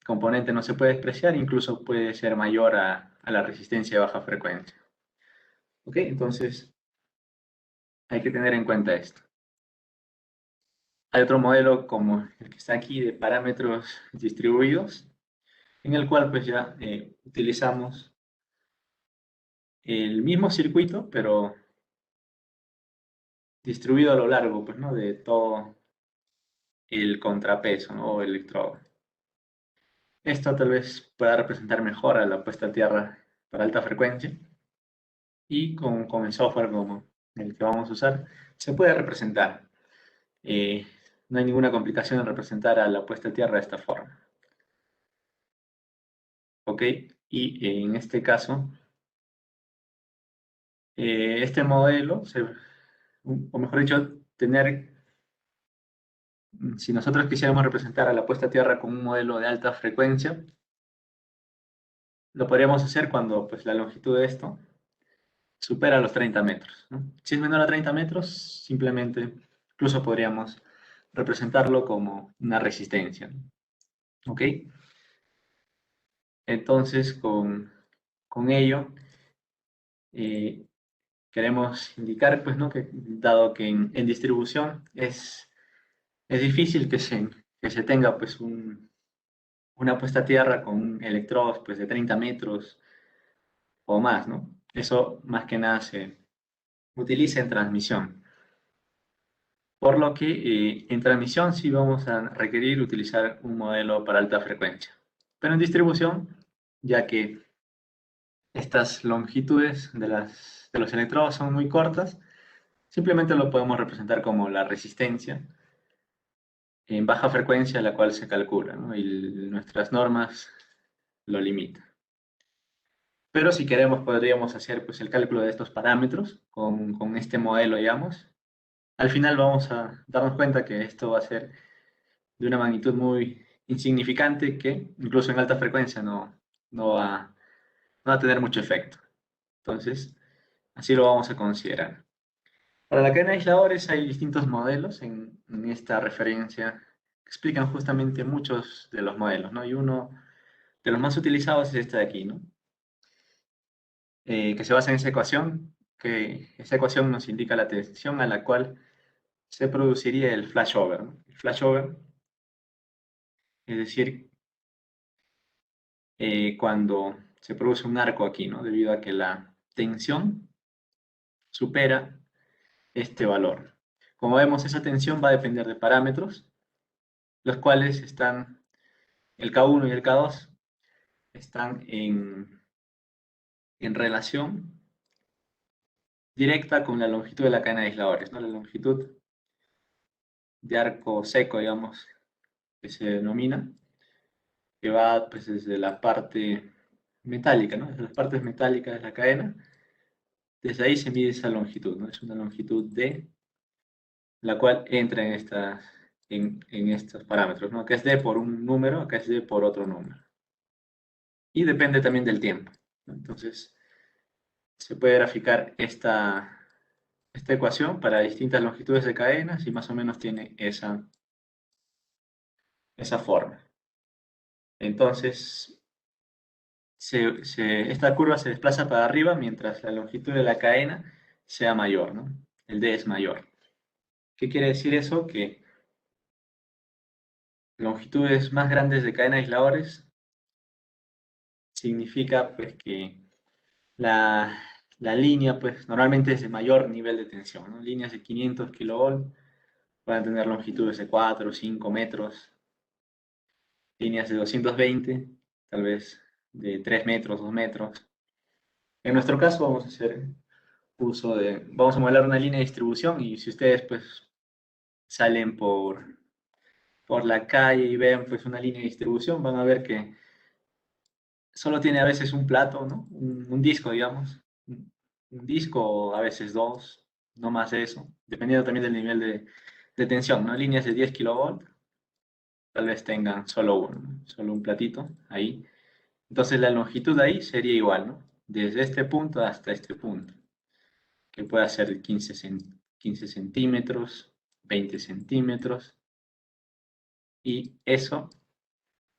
[SPEAKER 3] componente no se puede despreciar, incluso puede ser mayor a la resistencia de baja frecuencia. ¿Ok? Entonces hay que tener en cuenta esto. Hay otro modelo como el que está aquí de parámetros distribuidos, en el cual pues ya utilizamos el mismo circuito, pero distribuido a lo largo pues, ¿no? De todo el contrapeso, ¿no? O electrodo. Esto tal vez pueda representar mejor a la puesta a tierra para alta frecuencia y con el software como el que vamos a usar se puede representar. No hay ninguna complicación en representar a la puesta a tierra de esta forma. ¿Ok? Y en este caso, este modelo, o mejor dicho, si nosotros quisiéramos representar a la puesta a tierra con un modelo de alta frecuencia, lo podríamos hacer cuando pues, la longitud de esto supera los 30 metros, ¿no? Si es menor a 30 metros, simplemente incluso podríamos representarlo como una resistencia, ¿no? ¿Ok? Entonces, con ello, queremos indicar, pues, ¿no? Que dado que en distribución es difícil que se que se tenga pues una puesta a tierra con electrodos pues de 30 metros o más, ¿no? Eso más que nada se utiliza en transmisión. Por lo que en transmisión sí vamos a requerir utilizar un modelo para alta frecuencia. Pero en distribución, ya que estas longitudes de los electrodos son muy cortas, simplemente lo podemos representar como la resistencia en baja frecuencia a la cual se calcula, ¿no? Y nuestras normas lo limitan. Pero si queremos, podríamos hacer pues, el cálculo de estos parámetros con este modelo, digamos. Al final vamos a darnos cuenta que esto va a ser de una magnitud muy insignificante que incluso en alta frecuencia no va a tener mucho efecto. Entonces, así lo vamos a considerar. Para la cadena de aisladores hay distintos modelos en esta referencia que explican justamente muchos de los modelos, ¿no? Y uno de los más utilizados es este de aquí, ¿no? Que se basa en esa ecuación, que esa ecuación nos indica la tensión a la cual se produciría el flashover, ¿no? El flashover, es decir, cuando se produce un arco aquí, ¿no? Debido a que la tensión supera este valor. Como vemos, esa tensión va a depender de parámetros, los cuales están, el K1 y el K2, están en relación directa con la longitud de la cadena de aisladores, ¿no? La longitud de arco seco, digamos, que se denomina, que va pues, desde la parte metálica, ¿no? Desde las partes metálicas de la cadena, desde ahí se mide esa longitud, ¿no? Es una longitud D, la cual entra en estos parámetros, ¿no? Acá es D por un número, acá es D por otro número. Y depende también del tiempo, ¿no? Entonces, se puede graficar esta ecuación para distintas longitudes de cadenas y más o menos tiene esa forma. Entonces, esta curva se desplaza para arriba mientras la longitud de la cadena sea mayor, ¿no? El D es mayor. ¿Qué quiere decir eso? Que longitudes más grandes de cadena de aisladores significa pues, que la línea pues, normalmente es de mayor nivel de tensión, ¿no? Líneas de 500 kV van a tener longitudes de 4 o 5 metros. Líneas de 220, tal vez de 3 metros, 2 metros. En nuestro caso vamos a hacer vamos a modelar una línea de distribución y si ustedes pues salen por la calle y ven pues una línea de distribución, van a ver que solo tiene a veces un plato, ¿no? Un disco, digamos. Un disco o a veces dos, no más de eso, dependiendo también del nivel de tensión, ¿no? Líneas de 10 kV, tal vez tengan solo uno, ¿no? Solo un platito ahí. Entonces la longitud de ahí sería igual, ¿no? Desde este punto hasta este punto, que puede ser 15 centímetros, 20 centímetros, y eso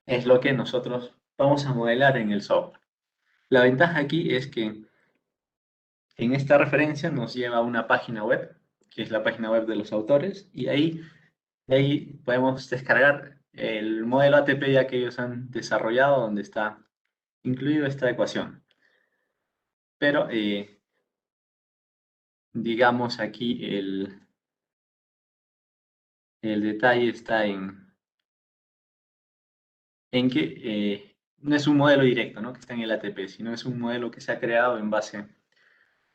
[SPEAKER 3] es lo que nosotros vamos a modelar en el software. La ventaja aquí es que en esta referencia nos lleva a una página web, que es la página web de los autores, y ahí podemos descargar el modelo ATP ya que ellos han desarrollado, donde está incluido esta ecuación. Pero digamos aquí el detalle está en que no es un modelo directo, ¿no? Que está en el ATP, sino es un modelo que se ha creado en base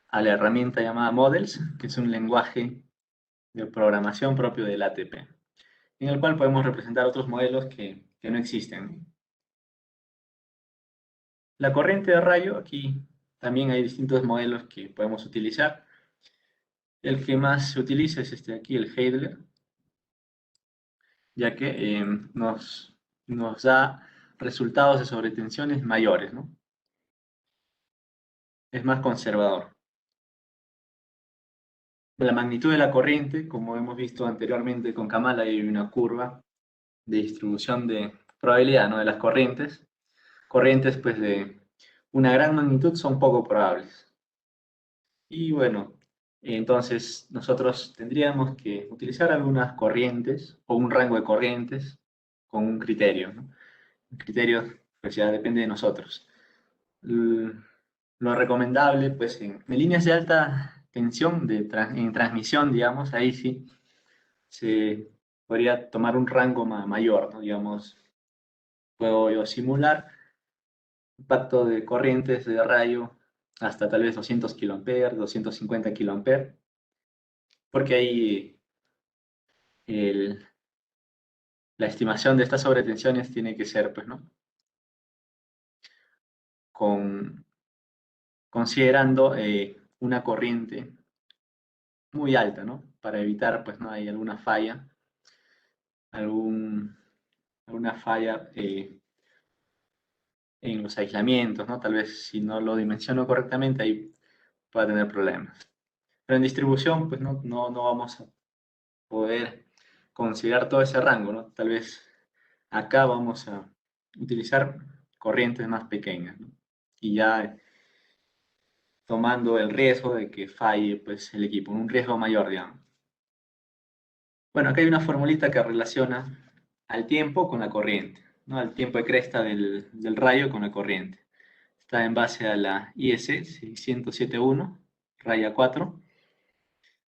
[SPEAKER 3] a la herramienta llamada Models, que es un lenguaje de programación propio del ATP, en el cual podemos representar otros modelos que no existen. La corriente de rayo, aquí también hay distintos modelos que podemos utilizar. El que más se utiliza es este de aquí, el Heidler, ya que nos da resultados de sobretensiones mayores, ¿no? Es más conservador. La magnitud de la corriente, como hemos visto anteriormente con Kamala, hay una curva de distribución de probabilidad, ¿no? De las corrientes. Corrientes pues de una gran magnitud son poco probables. Y bueno, entonces nosotros tendríamos que utilizar algunas corrientes o un rango de corrientes con un criterio, ¿no? El criterio pues ya depende de nosotros. Lo recomendable, pues en líneas de alta tensión, en transmisión, digamos, ahí sí se podría tomar un rango mayor, ¿no? Digamos, puedo yo simular impacto de corrientes de rayo hasta tal vez 200 kA, 250 kA, porque ahí la estimación de estas sobretensiones tiene que ser, pues, ¿no? Considerando una corriente muy alta, ¿no? Para evitar, pues, no hay alguna falla, alguna falla en los aislamientos, ¿no? Tal vez si no lo dimensiono correctamente, ahí pueda tener problemas. Pero en distribución, pues, no vamos a poder considerar todo ese rango, ¿no? Tal vez acá vamos a utilizar corrientes más pequeñas, ¿no? Y ya tomando el riesgo de que falle, pues, el equipo, un riesgo mayor, digamos. Bueno, acá hay una formulita que relaciona al tiempo con la corriente, ¿no? Al tiempo de cresta del rayo con la corriente. Está en base a la IS 607.1, raya 4.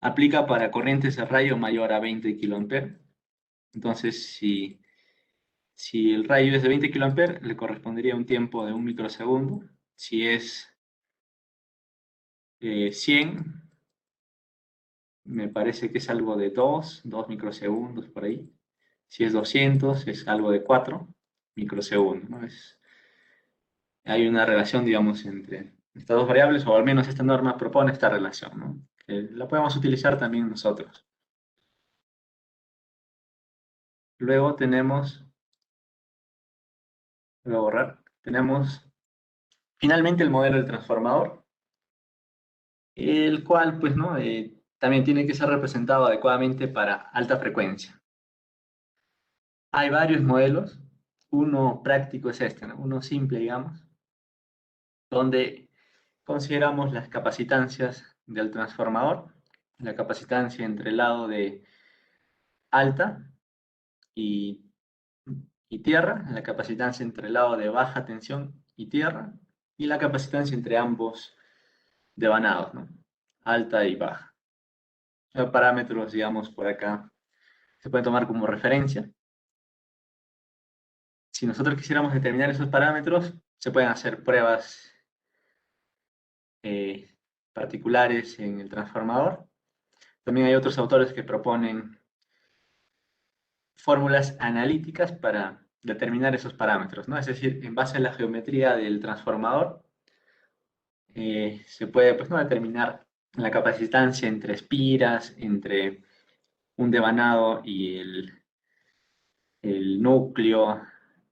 [SPEAKER 3] Aplica para corrientes de rayo mayor a 20 kA. Entonces, si el rayo es de 20 kA, le correspondería un tiempo de 1 microsegundo. Si es 100, me parece que es algo de 2 microsegundos por ahí. Si es 200, es algo de 4 microsegundos, ¿no? Hay una relación, digamos, entre estas dos variables, o al menos esta norma propone esta relación, ¿no? Que la podemos utilizar también nosotros. Luego voy a borrar, tenemos finalmente el modelo del transformador, el cual, pues, ¿no? También tiene que ser representado adecuadamente para alta frecuencia. Hay varios modelos, uno práctico es este, ¿no? Uno simple, digamos, donde consideramos las capacitancias del transformador, la capacitancia entre el lado de alta y tierra, la capacitancia entre el lado de baja tensión y tierra, y la capacitancia entre ambos devanados, ¿no? Alta y baja. Los parámetros, digamos, por acá se pueden tomar como referencia. Si nosotros quisiéramos determinar esos parámetros, se pueden hacer pruebas particulares en el transformador. También hay otros autores que proponen fórmulas analíticas para determinar esos parámetros, ¿no? Es decir, en base a la geometría del transformador, se puede, pues, ¿no?, determinar la capacitancia entre espiras, entre un devanado y el núcleo,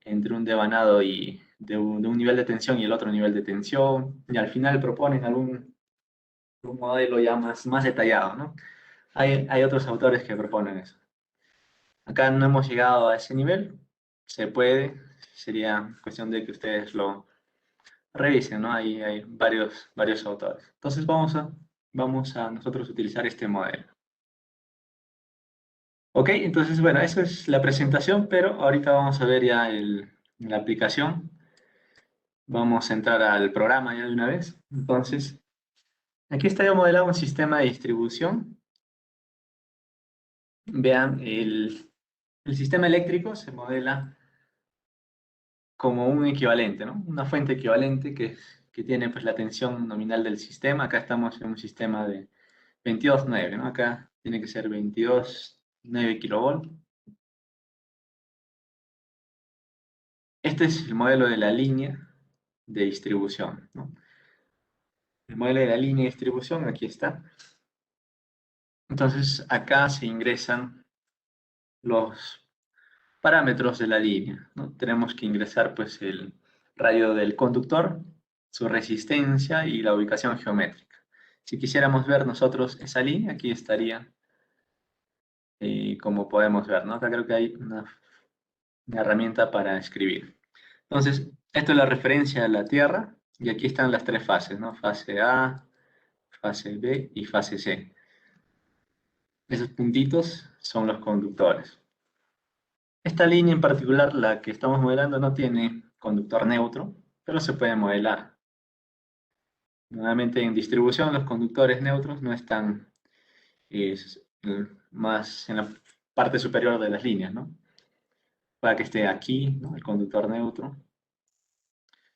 [SPEAKER 3] entre un devanado y de un nivel de tensión y el otro nivel de tensión, y al final proponen algún modelo ya más detallado, ¿no? Hay otros autores que proponen eso. Acá no hemos llegado a ese nivel, se puede, sería cuestión de que ustedes lo revisen, ¿no? Hay varios autores. Entonces vamos a nosotros utilizar este modelo. Ok, entonces, bueno, eso es la presentación, pero ahorita vamos a ver ya la aplicación. Vamos a entrar al programa ya de una vez. Entonces, aquí está ya modelado un sistema de distribución. Vean, el sistema eléctrico se modela como un equivalente, ¿no? Una fuente equivalente que tiene, pues, la tensión nominal del sistema. Acá estamos en un sistema de 22.9, ¿no? Acá tiene que ser 22.9 kilovolt. Este es el modelo de la línea de distribución, ¿no? El modelo de la línea de distribución, aquí está. Entonces, acá se ingresan los parámetros de la línea, ¿no? Tenemos que ingresar, pues, el radio del conductor, su resistencia y la ubicación geométrica. Si quisiéramos ver nosotros esa línea, aquí estaría, como podemos ver, ¿no? Acá creo que hay una herramienta para escribir. Entonces, esto es la referencia a la Tierra, y aquí están las tres fases, ¿no? Fase A, fase B y fase C. Esos puntitos son los conductores. Esta línea en particular, la que estamos modelando, no tiene conductor neutro, pero se puede modelar. Nuevamente en distribución los conductores neutros no están más en la parte superior de las líneas, ¿no? Para que esté aquí, ¿no? El conductor neutro.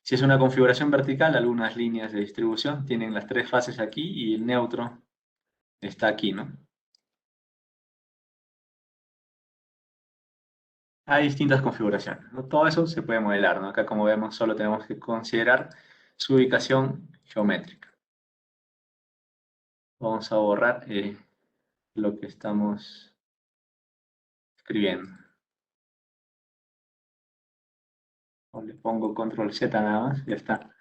[SPEAKER 3] Si es una configuración vertical, algunas líneas de distribución tienen las tres fases aquí y el neutro está aquí, ¿no? Hay distintas configuraciones, ¿no? Todo eso se puede modelar, ¿no? Acá, como vemos, solo tenemos que considerar su ubicación geométrica. Vamos a borrar lo que estamos escribiendo. O le pongo control Z nada más, ya está.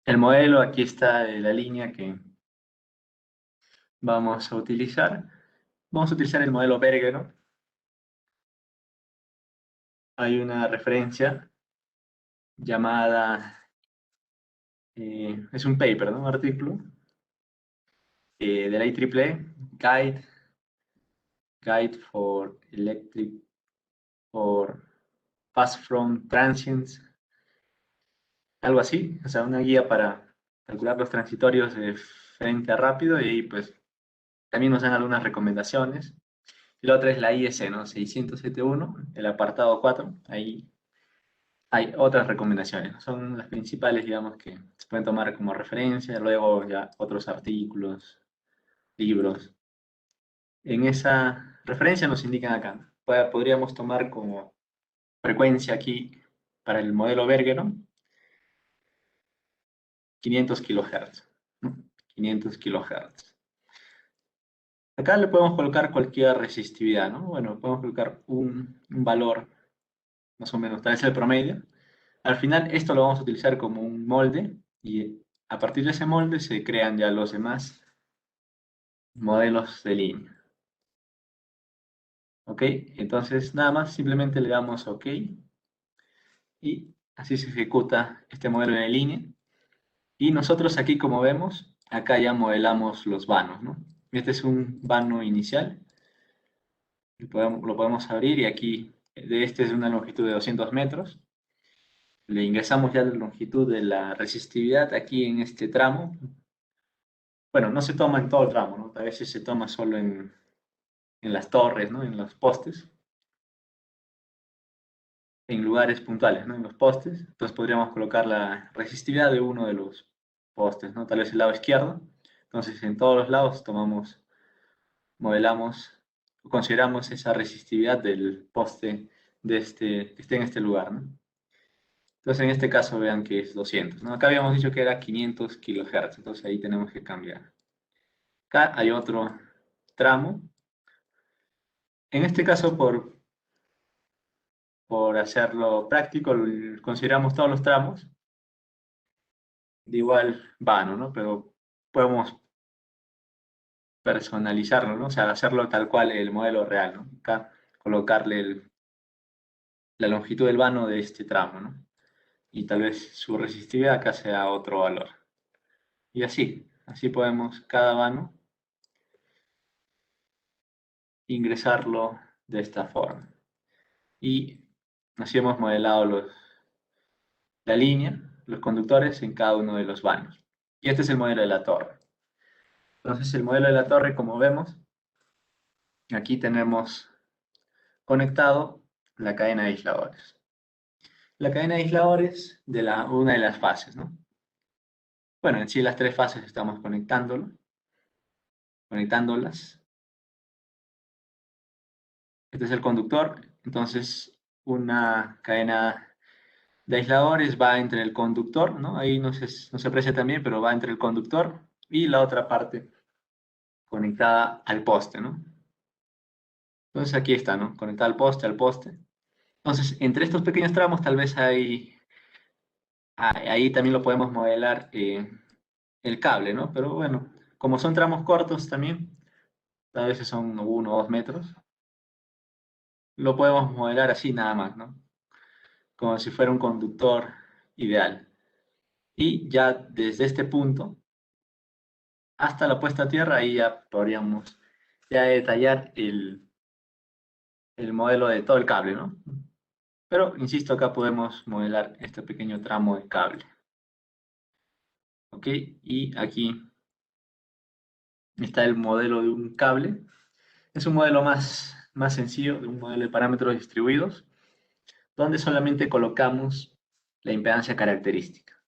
[SPEAKER 3] El modelo, aquí está la línea que vamos a utilizar. Vamos a utilizar el modelo Bergero. Hay una referencia llamada, es un paper, ¿no? Un artículo de la IEEE, Guide for Electric for Fast From Transients, algo así, o sea, una guía para calcular los transitorios de frente a rápido, y ahí pues también nos dan algunas recomendaciones. Y la otra es la IS, ¿no? 671, el apartado 4, ahí hay otras recomendaciones, ¿no? Son las principales, digamos, que se pueden tomar como referencia, luego ya otros artículos, libros. En esa referencia nos indican acá, podríamos tomar como frecuencia aquí para el modelo Bergero 500 kHz, ¿no? 500 kHz. Acá le podemos colocar cualquier resistividad, ¿no? Bueno, podemos colocar un valor más o menos, tal vez el promedio. Al final esto lo vamos a utilizar como un molde y a partir de ese molde se crean ya los demás modelos de línea. ¿Ok? Entonces nada más, simplemente le damos OK y así se ejecuta este modelo de línea. Y nosotros aquí, como vemos, acá ya modelamos los vanos, ¿no? Este es un vano inicial. Lo podemos abrir y aquí, este es de una longitud de 200 metros. Le ingresamos ya la longitud de la resistividad aquí en este tramo. Bueno, no se toma en todo el tramo, ¿no? A veces se toma solo en las torres, ¿no? En los postes. En lugares puntuales, ¿no? En los postes. Entonces podríamos colocar la resistividad de uno de los postes, ¿no? Tal vez el lado izquierdo. Entonces en todos los lados modelamos, consideramos esa resistividad del poste que esté en este lugar, ¿no? Entonces en este caso vean que es 200, ¿no? Acá habíamos dicho que era 500 kHz, entonces ahí tenemos que cambiar. Acá hay otro tramo. En este caso, por hacerlo práctico, consideramos todos los tramos de igual vano, ¿no? Pero podemos personalizarlo, ¿no? O sea, hacerlo tal cual el modelo real, ¿no? Acá colocarle la longitud del vano de este tramo, ¿no? Y tal vez su resistividad acá sea otro valor. Y así podemos cada vano ingresarlo de esta forma. Y así hemos modelado la línea, los conductores en cada uno de los vanos. Y este es el modelo de la torre. Entonces el modelo de la torre, como vemos, aquí tenemos conectado la cadena de aisladores. La cadena de aisladores de una de las fases, ¿no? Bueno, en sí las tres fases estamos conectándolas. Este es el conductor, entonces una cadena de aisladores va entre el conductor, ¿no? Ahí no se aprecia también, pero va entre el conductor y la otra parte conectada al poste, ¿no? Entonces aquí está, ¿no? Conectada al poste, Entonces, entre estos pequeños tramos tal vez ahí también lo podemos modelar el cable, ¿no? Pero bueno, como son tramos cortos también, a veces son 1 o 2 metros, lo podemos modelar así nada más, ¿no? Como si fuera un conductor ideal. Y ya desde este punto hasta la puesta a tierra, ahí ya podríamos ya detallar el modelo de todo el cable, ¿no? Pero, insisto, acá podemos modelar este pequeño tramo de cable. ¿Ok? Y aquí está el modelo de un cable. Es un modelo más sencillo, de un modelo de parámetros distribuidos, donde solamente colocamos la impedancia característica.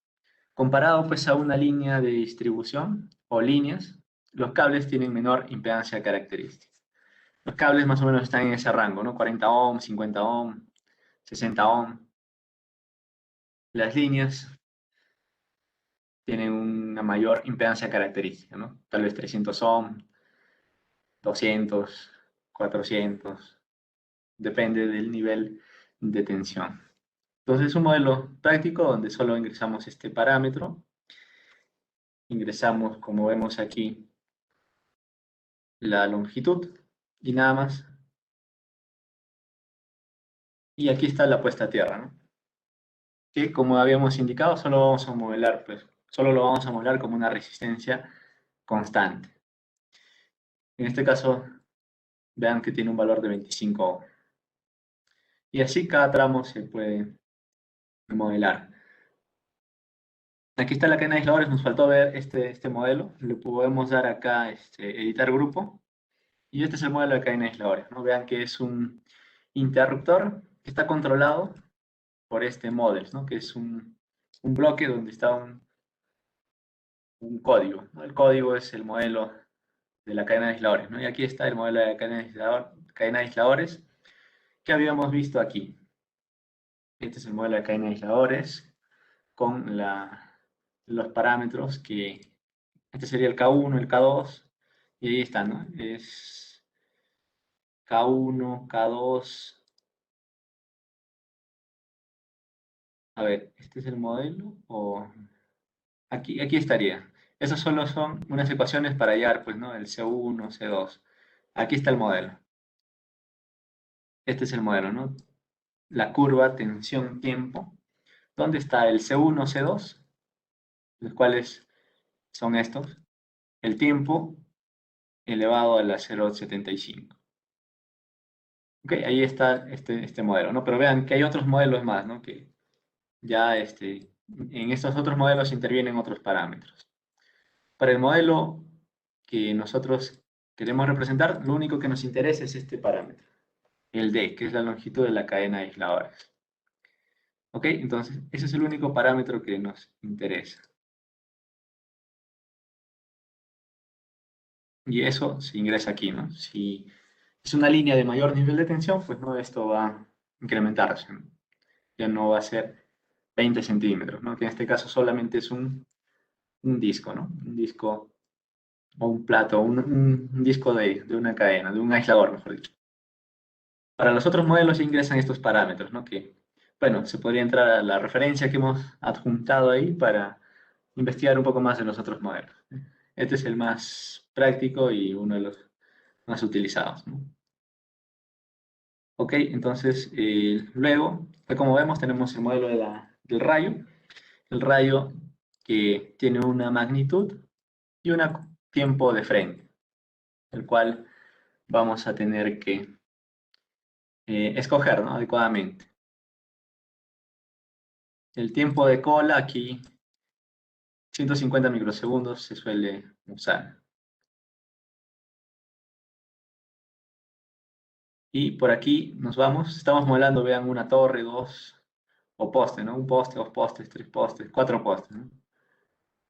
[SPEAKER 3] Comparado pues a una línea de distribución o líneas, los cables tienen menor impedancia característica. Los cables más o menos están en ese rango, ¿no? 40 ohm, 50 ohm, 60 ohm. Las líneas tienen una mayor impedancia característica, ¿no? Tal vez 300 ohm, 200, 400, depende del nivel de tensión. Entonces es un modelo práctico donde solo ingresamos este parámetro, ingresamos, como vemos aquí, la longitud y nada más. Y aquí está la puesta a tierra, ¿no? Que como habíamos indicado, solo vamos a modelar, pues, solo lo vamos a modelar como una resistencia constante. En este caso, vean que tiene un valor de 25 ohm. Y así cada tramo se puede modelar. Aquí está la cadena de aisladores, nos faltó ver este modelo. Le podemos dar acá editar grupo. Y este es el modelo de cadena de aisladores, ¿no? Vean que es un interruptor que está controlado por este model, ¿no? Que es un bloque donde está un código, ¿no? El código es el modelo de la cadena de aisladores, ¿no? Y aquí está el modelo de la cadena de aisladores que habíamos visto aquí. Este es el modelo de cadena de aisladores con los parámetros que... Este sería el K1, el K2, y ahí está, ¿no? Es K1, K2. A ver, ¿este es el modelo? O aquí estaría. Esas solo son unas ecuaciones para hallar, pues, ¿no? El C1, C2. Aquí está el modelo. Este es el modelo, ¿no? La curva tensión-tiempo. ¿Dónde está el C1, C2? Los cuales son estos. El tiempo elevado a la 0,75. Ok, ahí está este modelo, ¿no? Pero vean que hay otros modelos más, ¿no? Que ya en estos otros modelos intervienen otros parámetros. Para el modelo que nosotros queremos representar, lo único que nos interesa es este parámetro, el D, que es la longitud de la cadena de aisladores. ¿Ok? Entonces, ese es el único parámetro que nos interesa. Y eso se ingresa aquí, ¿no? Si es una línea de mayor nivel de tensión, pues no, esto va a incrementarse, ¿no? Ya no va a ser 20 centímetros, ¿no? Que en este caso solamente es un disco, ¿no? Un disco o un plato, un disco de una cadena, de un aislador, mejor dicho. Para los otros modelos se ingresan estos parámetros, ¿no? Que, bueno, se podría entrar a la referencia que hemos adjuntado ahí para investigar un poco más de los otros modelos. Este es el más práctico y uno de los más utilizados, ¿no? Ok, entonces luego, como vemos, tenemos el modelo del rayo. El rayo que tiene una magnitud y un tiempo de frente, el cual vamos a tener que escoger, ¿no? Adecuadamente. El tiempo de cola aquí, 150 microsegundos se suele usar. Y por aquí nos vamos, estamos modelando, vean, una torre, dos, o poste, ¿no? Un poste, dos postes, tres postes, cuatro postes, ¿no?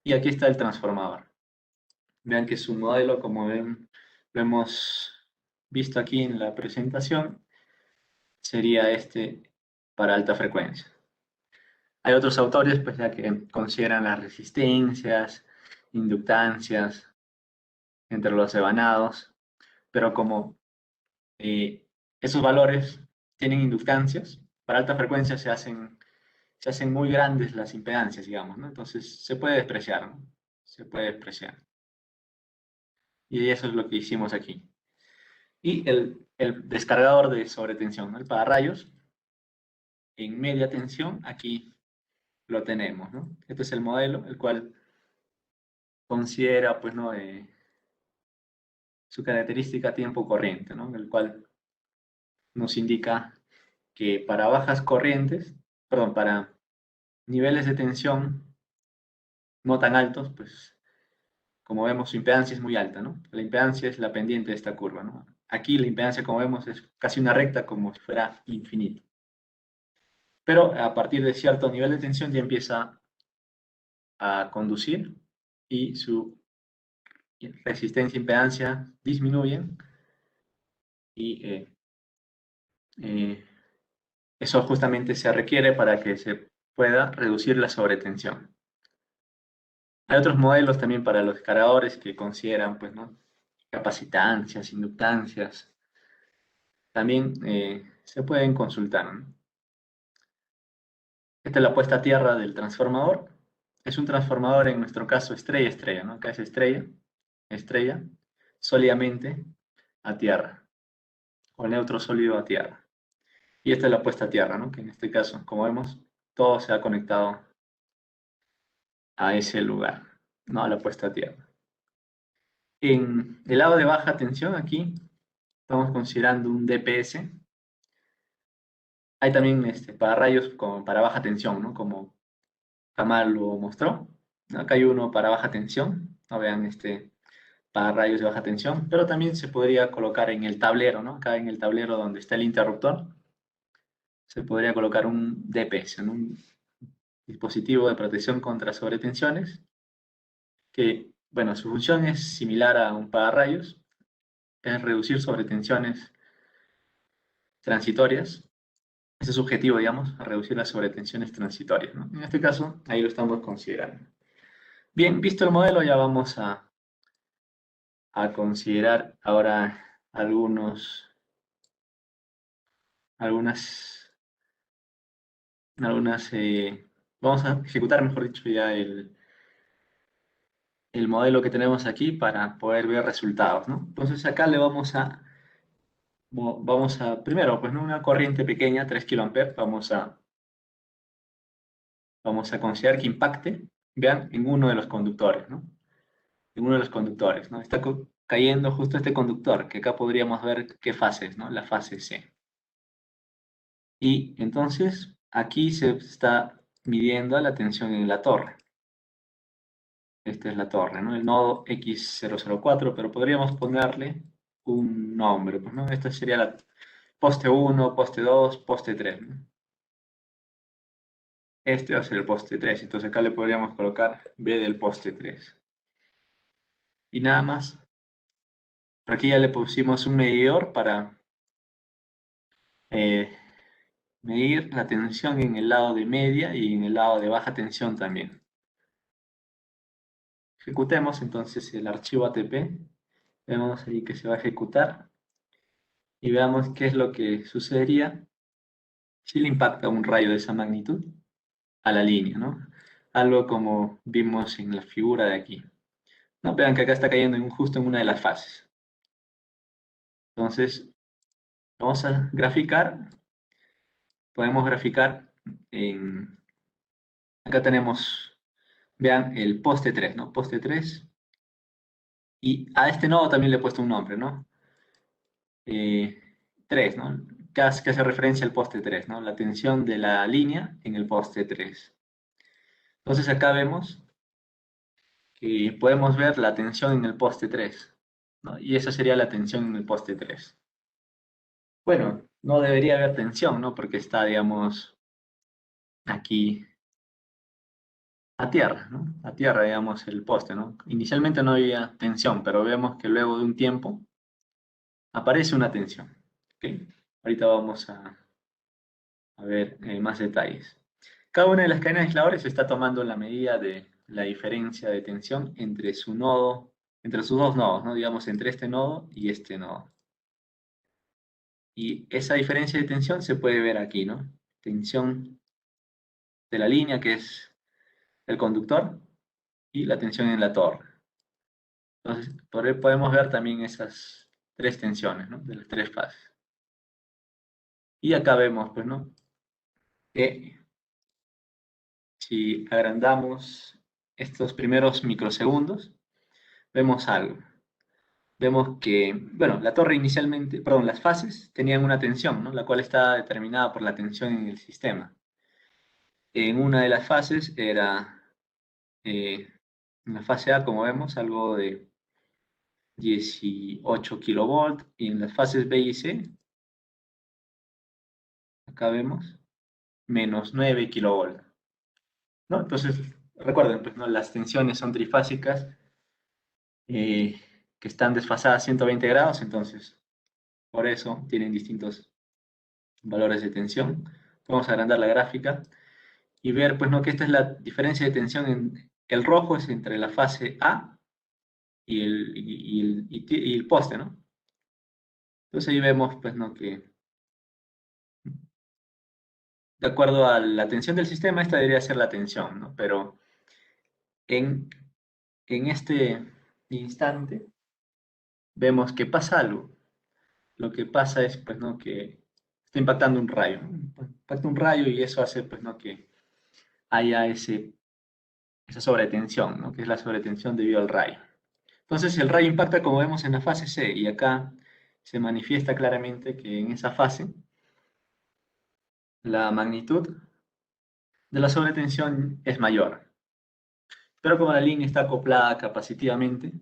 [SPEAKER 3] Y aquí está el transformador. Vean que su modelo, como ven, lo hemos visto aquí en la presentación, sería este para alta frecuencia. Hay otros autores, pues, ya que consideran las resistencias, inductancias entre los devanados, pero como esos valores tienen inductancias, para alta frecuencia se hacen muy grandes las impedancias, digamos, ¿no? Entonces se puede despreciar, ¿no? Se puede despreciar. Y eso es lo que hicimos aquí. Y el descargador de sobretensión, ¿no? El pararrayos, en media tensión, aquí lo tenemos, ¿no? Este es el modelo, el cual considera, pues, ¿no? su característica tiempo corriente, ¿no? El cual nos indica que para bajas corrientes, perdón, para niveles de tensión no tan altos, pues como vemos su impedancia es muy alta, ¿no? La impedancia es la pendiente de esta curva, ¿no? Aquí la impedancia, como vemos, es casi una recta, como si fuera infinita. Pero a partir de cierto nivel de tensión ya empieza a conducir y su resistencia e impedancia disminuyen y eso justamente se requiere para que se pueda reducir la sobretensión. Hay otros modelos también para los cargadores que consideran, pues, ¿no? Capacitancias, inductancias. También se pueden consultar, ¿no? Esta es la puesta a tierra del transformador. Es un transformador, en nuestro caso, estrella-estrella, ¿no? Acá es estrella, sólidamente a tierra, o neutro sólido a tierra. Y esta es la puesta a tierra, ¿no? Que en este caso, como vemos, todo se ha conectado a ese lugar, ¿no? A la puesta a tierra. En el lado de baja tensión, aquí, estamos considerando un DPS. Hay también pararrayos para baja tensión, ¿no? Como Kamal lo mostró. Acá hay uno para baja tensión. No vean pararrayos de baja tensión. Pero también se podría colocar en el tablero, ¿no? Acá en el tablero donde está el interruptor, se podría colocar un DPS, ¿no? Un dispositivo de protección contra sobretensiones, que, bueno, su función es similar a un pararrayos, es reducir sobretensiones transitorias. Ese es su objetivo, digamos, a reducir las sobretensiones transitorias, ¿no? En este caso, ahí lo estamos considerando. Bien, visto el modelo, ya vamos a considerar ahora vamos a ejecutar, mejor dicho, ya el modelo que tenemos aquí para poder ver resultados, ¿no? Entonces acá le vamos a primero, pues, ¿no? Una corriente pequeña, 3 kA, vamos a considerar que impacte, vean, en uno de los conductores, ¿no? En uno de los conductores, ¿no? Está cayendo justo este conductor, que acá podríamos ver qué fase es, ¿no? La fase C. Y entonces, aquí se está midiendo la tensión en la torre. Esta es la torre, ¿no? El nodo X004, pero podríamos ponerle un nombre, pues, ¿no? Esta sería la poste 1, poste 2, poste 3, ¿no? Este va a ser el poste 3, entonces acá le podríamos colocar B del poste 3. Y nada más. Aquí ya le pusimos un medidor para medir la tensión en el lado de media y en el lado de baja tensión también. Ejecutemos entonces el archivo ATP. Vemos ahí que se va a ejecutar. Y veamos qué es lo que sucedería si le impacta un rayo de esa magnitud a la línea, ¿no? Algo como vimos en la figura de aquí. No, vean que acá está cayendo justo en una de las fases. Entonces, vamos a graficar. Podemos graficar en... Acá tenemos, vean, el poste 3, ¿no? Poste 3. Y a este nodo también le he puesto un nombre, ¿no? 3, ¿no? Que hace referencia al poste 3, ¿no? La tensión de la línea en el poste 3. Entonces acá vemos que podemos ver la tensión en el poste 3, ¿no? Y esa sería la tensión en el poste 3. Bueno, no debería haber tensión, ¿no? Porque está, digamos, aquí a tierra, ¿no? A tierra, digamos, el poste, ¿no? Inicialmente no había tensión, pero vemos que luego de un tiempo aparece una tensión. ¿Okay? Ahorita vamos a ver más detalles. Cada una de las cadenas de aisladores está tomando la medida de la diferencia de tensión entre su nodo, entre sus dos nodos, ¿no? Digamos, entre este nodo y este nodo. Y esa diferencia de tensión se puede ver aquí, ¿no? Tensión de la línea, que es el conductor, y la tensión en la torre. Entonces, por ahí podemos ver también esas tres tensiones, ¿no? De las tres fases. Y acá vemos, pues, ¿no? Que si agrandamos estos primeros microsegundos, vemos algo. vemos que, bueno, la torre inicialmente, perdón, las fases tenían una tensión, ¿no? La cual está determinada por la tensión en el sistema. En una de las fases era, en la fase A, como vemos, algo de 18 kilovolt, y en las fases B y C, acá vemos, menos 9 kilovolt, ¿no? Entonces, recuerden, pues, ¿no? Las tensiones son trifásicas, que están desfasadas 120 grados, entonces, por eso tienen distintos valores de tensión. Vamos a agrandar la gráfica y ver, pues, ¿no? Que esta es la diferencia de tensión. El rojo es entre la fase A y el poste, ¿no? Entonces ahí vemos, pues, ¿no? Que de acuerdo a la tensión del sistema, esta debería ser la tensión, ¿no? Pero en, en este instante vemos que pasa algo. Lo que pasa es, pues, ¿no? Que está impactando un rayo, ¿no? Impacta un rayo y eso hace, pues, ¿no? Que haya esa sobretensión, ¿no? Que es la sobretensión debido al rayo. Entonces el rayo impacta, como vemos, en la fase C, y acá se manifiesta claramente que en esa fase la magnitud de la sobretensión es mayor. Pero como la línea está acoplada capacitivamente,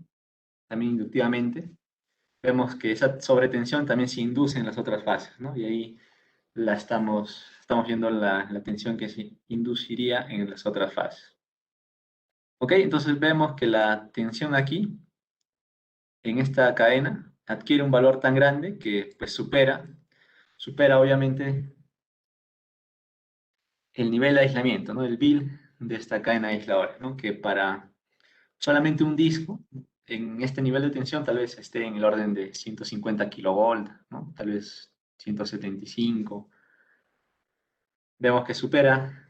[SPEAKER 3] también inductivamente, vemos que esa sobretensión también se induce en las otras fases, ¿no? Y ahí estamos viendo la tensión que se induciría en las otras fases. ¿Ok? Entonces vemos que la tensión aquí, en esta cadena, adquiere un valor tan grande que, pues, supera obviamente el nivel de aislamiento, ¿no? El bill de esta cadena de aisladores, ¿no? Que para solamente un disco, en este nivel de tensión tal vez esté en el orden de 150 kilovolt, ¿no? Tal vez 175. Vemos que supera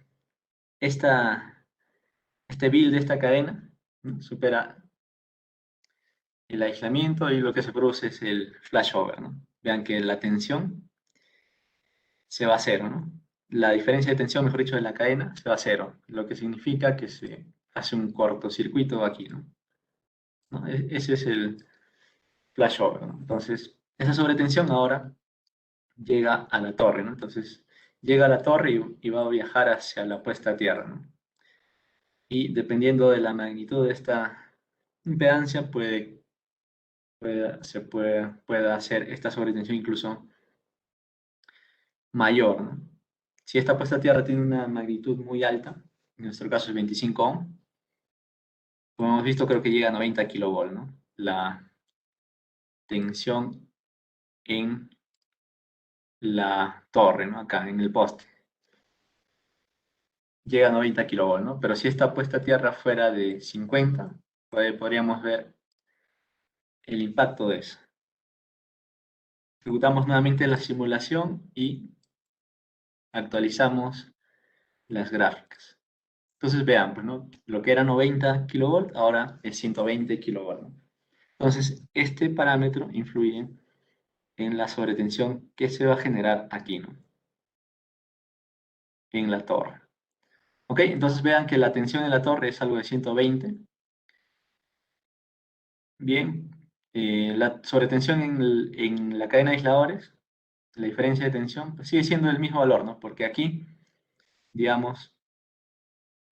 [SPEAKER 3] este bill de esta cadena, ¿no? Supera el aislamiento, y lo que se produce es el flashover, ¿no? Vean que la tensión se va a cero, ¿no? La diferencia de tensión, mejor dicho, de la cadena se va a cero, lo que significa que se hace un cortocircuito aquí, ¿no? Ese es el flashover, ¿no? Entonces, esa sobretensión ahora llega a la torre, ¿no? Entonces, llega a la torre y va a viajar hacia la puesta a tierra, ¿no? Y dependiendo de la magnitud de esta impedancia, puede hacer esta sobretensión incluso mayor, ¿no? Si esta puesta a tierra tiene una magnitud muy alta, en nuestro caso es 25 ohm, como hemos visto, creo que llega a 90 kilovolt, ¿no? La tensión en la torre, ¿no? Acá en el poste. Llega a 90 kilovolt, ¿no? Pero si esta puesta a tierra fuera de 50, podríamos ver el impacto de eso. Ejecutamos nuevamente la simulación y actualizamos las gráficas. Entonces vean, pues, ¿no? Lo que era 90 kilovolt ahora es 120 kilovolt, ¿no? Entonces este parámetro influye en la sobretensión que se va a generar aquí, ¿no? En la torre. ¿Ok? Entonces vean que la tensión en la torre es algo de 120. Bien. La sobretensión en la cadena de aisladores, la diferencia de tensión, pues sigue siendo el mismo valor, ¿no? Porque aquí, digamos,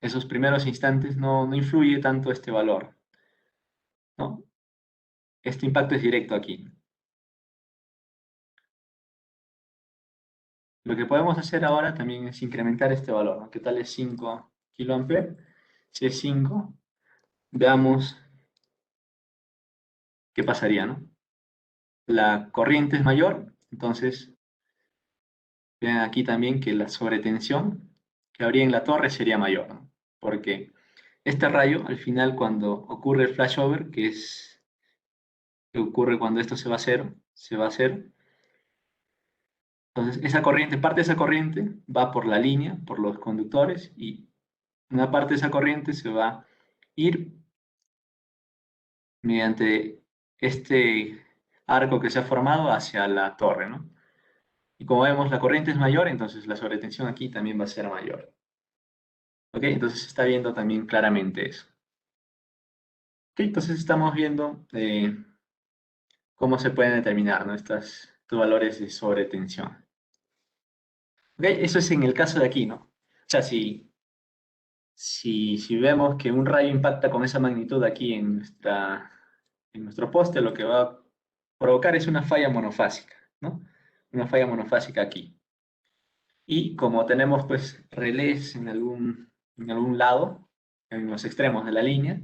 [SPEAKER 3] esos primeros instantes no influye tanto este valor, ¿no? Este impacto es directo aquí. Lo que podemos hacer ahora también es incrementar este valor, ¿no? ¿Qué tal es 5 kA? Si es 5, veamos qué pasaría, ¿no? La corriente es mayor, entonces vean aquí también que la sobretensión que habría en la torre sería mayor, ¿no? Porque este rayo, al final, cuando ocurre el flashover, que ocurre cuando esto se va a cero, entonces esa corriente, parte de esa corriente va por la línea, por los conductores, y una parte de esa corriente se va a ir mediante este arco que se ha formado hacia la torre, ¿no? Y como vemos, la corriente es mayor, entonces la sobretensión aquí también va a ser mayor. ¿Ok? Entonces se está viendo también claramente eso. ¿Ok? Entonces estamos viendo cómo se pueden determinar, ¿no? Estos valores de sobretensión. ¿Ok? Eso es en el caso de aquí, ¿no? O sea, si vemos que un rayo impacta con esa magnitud aquí en nuestro poste, lo que va a provocar es una falla monofásica, ¿no? Una falla monofásica aquí. Y como tenemos pues relés en algún lado, en los extremos de la línea,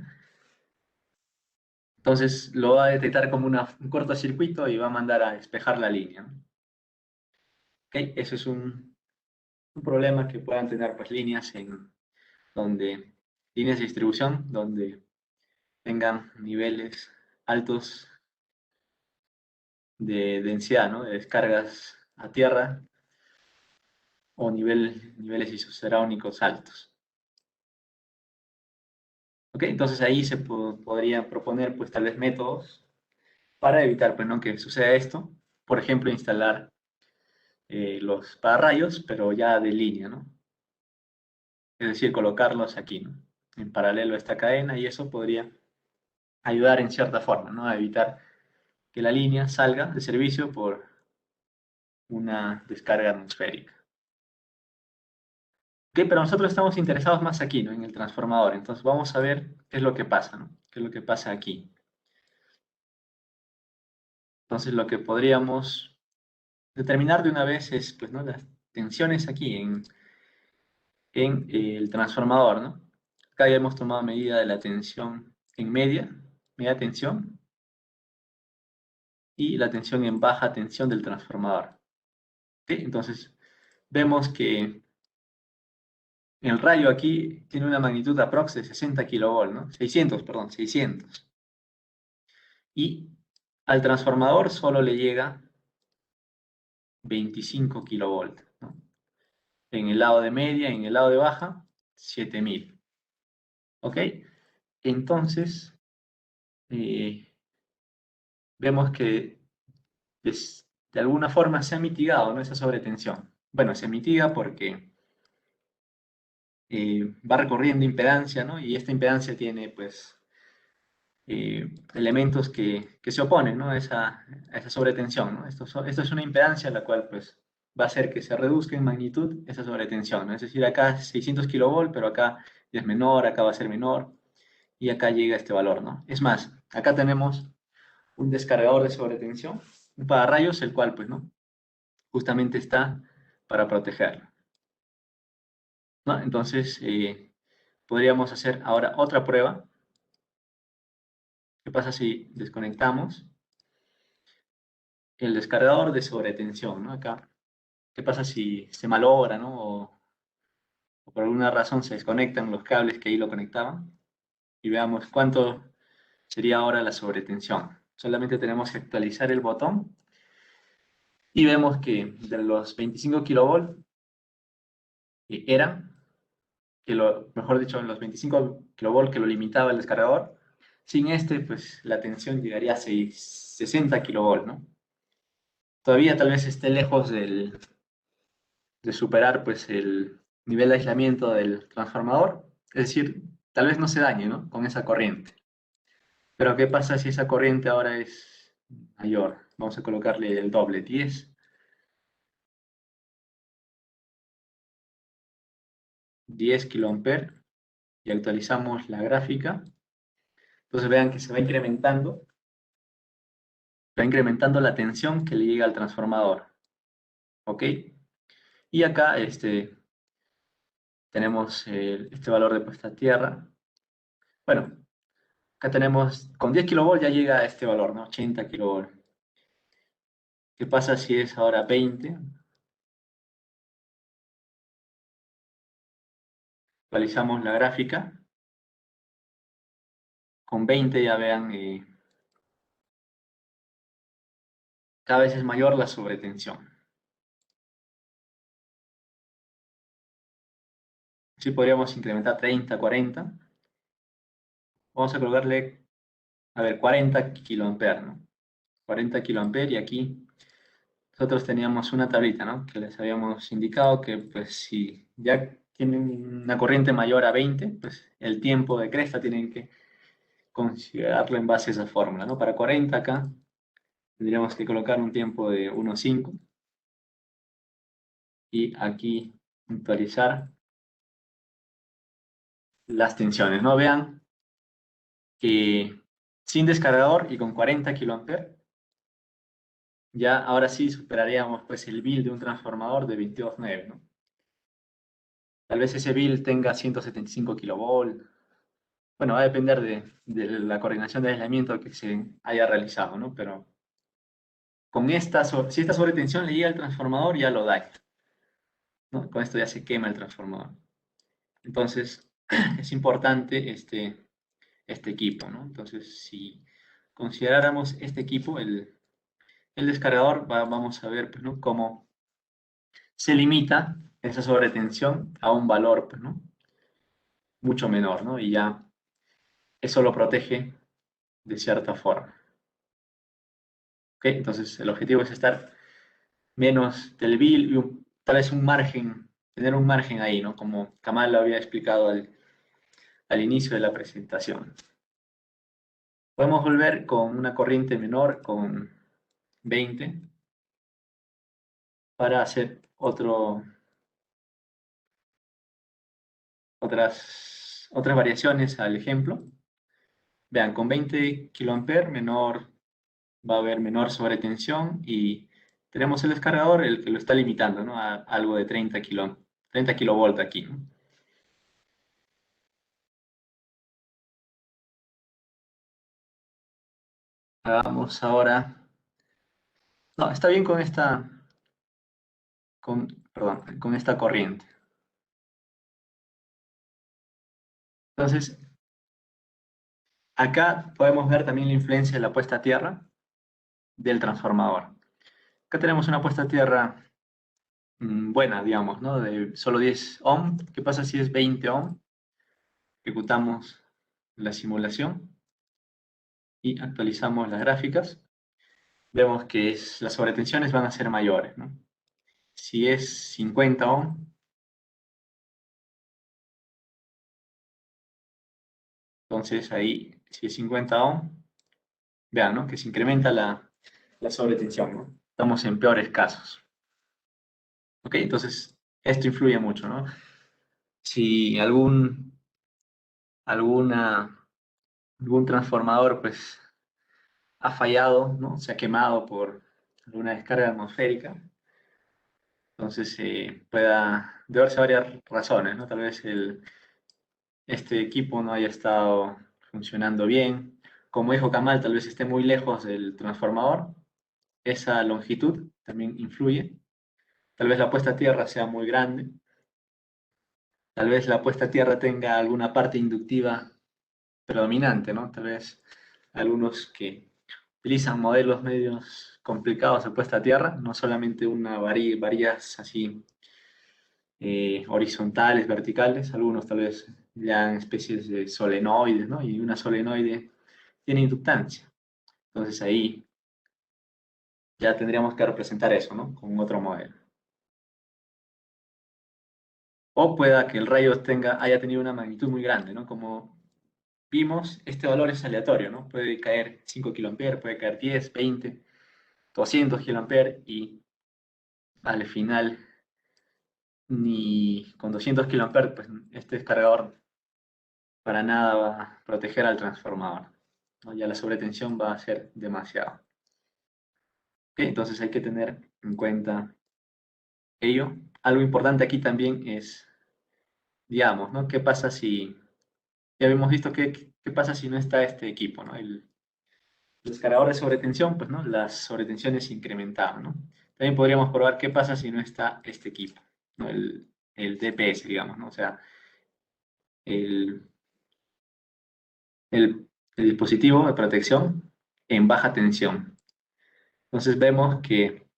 [SPEAKER 3] entonces lo va a detectar como un cortocircuito y va a mandar a despejar la línea, ¿no? ¿Ok? Eso es un problema que puedan tener pues líneas líneas de distribución donde tengan niveles altos de densidad, ¿no? De descargas a tierra o niveles isoceráunicos altos. ¿Ok? Entonces ahí se podrían proponer pues tal vez métodos para evitar pues, ¿no? que suceda esto. Por ejemplo, instalar los pararrayos, pero ya de línea, ¿no? Es decir, colocarlos aquí, ¿no? En paralelo a esta cadena, y eso podría ayudar en cierta forma, ¿no? A evitar que la línea salga de servicio por una descarga atmosférica. Ok, pero nosotros estamos interesados más aquí, ¿no? En el transformador. Entonces vamos a ver qué es lo que pasa, ¿no? ¿Qué es lo que pasa aquí? Entonces lo que podríamos determinar de una vez es, pues, ¿no? Las tensiones aquí en el transformador, ¿no? Acá ya hemos tomado medida de la tensión en media tensión, y la tensión en baja tensión del transformador. ¿Sí? Entonces, vemos que el rayo aquí tiene una magnitud aprox de 60 kV, ¿no? 600, perdón, 600. Y al transformador solo le llega 25 kV, ¿no? En el lado de media, en el lado de baja, 7000. ¿Ok? Entonces, vemos que de alguna forma se ha mitigado, ¿no? Esa sobretensión. Bueno, se mitiga porque va recorriendo impedancia, ¿no? Y esta impedancia tiene, pues, elementos que se oponen, ¿no? A esa sobretensión, ¿no? Esto es una impedancia la cual, pues, va a hacer que se reduzca en magnitud esa sobretensión, ¿no? Es decir, acá es 600 kV, pero acá es menor, acá va a ser menor, y acá llega este valor, ¿no? Es más, acá tenemos un descargador de sobretensión, un pararrayos, el cual, pues, ¿no? Justamente está para protegerlo, ¿no? Entonces, podríamos hacer ahora otra prueba. ¿Qué pasa si desconectamos el descargador de sobretensión, ¿no? Acá, ¿qué pasa si se malogra, ¿no? O por alguna razón se desconectan los cables que ahí lo conectaban? Y veamos cuánto sería ahora la sobretensión. Solamente tenemos que actualizar el botón y vemos que de los 25 kV eran, mejor dicho, los 25 kV que lo limitaba el descargador, sin este, pues la tensión llegaría a 60 kV, ¿no? Todavía tal vez esté lejos de superar pues el nivel de aislamiento del transformador, es decir, tal vez no se dañe, ¿no? Con esa corriente. Pero ¿qué pasa si esa corriente ahora es mayor? Vamos a colocarle el doble, 10 kA, y actualizamos la gráfica. Entonces vean que se va incrementando la tensión que le llega al transformador. ¿Ok? Y acá tenemos este valor de puesta a tierra. Bueno, acá tenemos, con 10 kV ya llega a este valor, ¿no? 80 kV. ¿Qué pasa si es ahora 20? Actualizamos la gráfica. Con 20 ya vean, cada vez es mayor la sobretensión. Si podríamos incrementar 30, 40. Vamos a colocarle, a ver, 40 kA, ¿no? 40 kA, y aquí nosotros teníamos una tablita, ¿no? Que les habíamos indicado que, pues, si ya tienen una corriente mayor a 20, pues el tiempo de cresta tienen que considerarlo en base a esa fórmula, ¿no? Para 40 acá tendríamos que colocar un tiempo de 1.5 y aquí actualizar las tensiones, ¿no? Vean que sin descargador y con 40 kA, ya ahora sí superaríamos pues el bill de un transformador de 22.9, ¿no? Tal vez ese bill tenga 175 kV. Bueno, va a depender de la coordinación de aislamiento que se haya realizado, ¿no? Pero con si esta sobretensión le llega al transformador, ya lo da, ¿no? Con esto ya se quema el transformador. Entonces, es importante este equipo, ¿no? Entonces, si consideráramos este equipo, el descargador, vamos a ver, pues, ¿no?, cómo se limita esa sobretensión a un valor, pues, ¿no?, mucho menor, ¿no? Y ya eso lo protege de cierta forma. ¿Ok? Entonces, el objetivo es estar menos del bill y tal vez un margen, tener un margen ahí, ¿no? Como Kamal lo había explicado al inicio de la presentación. Podemos volver con una corriente menor, con 20, para hacer otras variaciones al ejemplo. Vean, con 20 kA menor, va a haber menor sobretensión y tenemos el descargador, el que lo está limitando, ¿no?, a algo de 30 kV aquí, ¿no? Hagamos ahora... No, está bien con con esta corriente. Entonces, acá podemos ver también la influencia de la puesta a tierra del transformador. Acá tenemos una puesta a tierra buena, digamos, ¿no?, de solo 10 ohm. ¿Qué pasa si es 20 ohm? Ejecutamos la simulación y actualizamos las gráficas. Vemos que las sobretensiones van a ser mayores, ¿no? Si es 50 ohm, entonces ahí, si es 50 ohm, vean, ¿no?, que se incrementa la sobretensión, ¿no? Estamos en peores casos. ¿Ok? Entonces, esto influye mucho, ¿no? Si algún transformador, pues, ha fallado, ¿no?, se ha quemado por alguna descarga atmosférica, entonces pueda deberse a varias razones, ¿no? Tal vez este equipo no haya estado funcionando bien. Como dijo Kamal, tal vez esté muy lejos del transformador. Esa longitud también influye. Tal vez la puesta a tierra sea muy grande. Tal vez la puesta a tierra tenga alguna parte inductiva predominante, ¿no? Tal vez algunos que utilizan modelos medios complicados de puesta a tierra, no solamente varillas así horizontales, verticales, algunos tal vez ya en especies de solenoides, ¿no? Y una solenoide tiene inductancia. Entonces ahí ya tendríamos que representar eso, ¿no?, con otro modelo. O pueda que el rayo haya tenido una magnitud muy grande, ¿no? Como vimos, este valor es aleatorio, ¿no? Puede caer 5 kA, puede caer 10, 20, 200 kA y al final ni con 200 kA, pues este descargador para nada va a proteger al transformador, ¿no? Ya la sobretensión va a ser demasiado. ¿Ok? Entonces hay que tener en cuenta ello. Algo importante aquí también es, digamos, ¿no?, ¿qué pasa si, ya habíamos visto qué pasa si no está este equipo, ¿no? El descargador de sobretensión, pues, ¿no?, las sobretensiones se incrementaban, ¿no? También podríamos probar qué pasa si no está este equipo, ¿no?, el DPS, digamos, ¿no? O sea, el dispositivo de protección en baja tensión. Entonces vemos que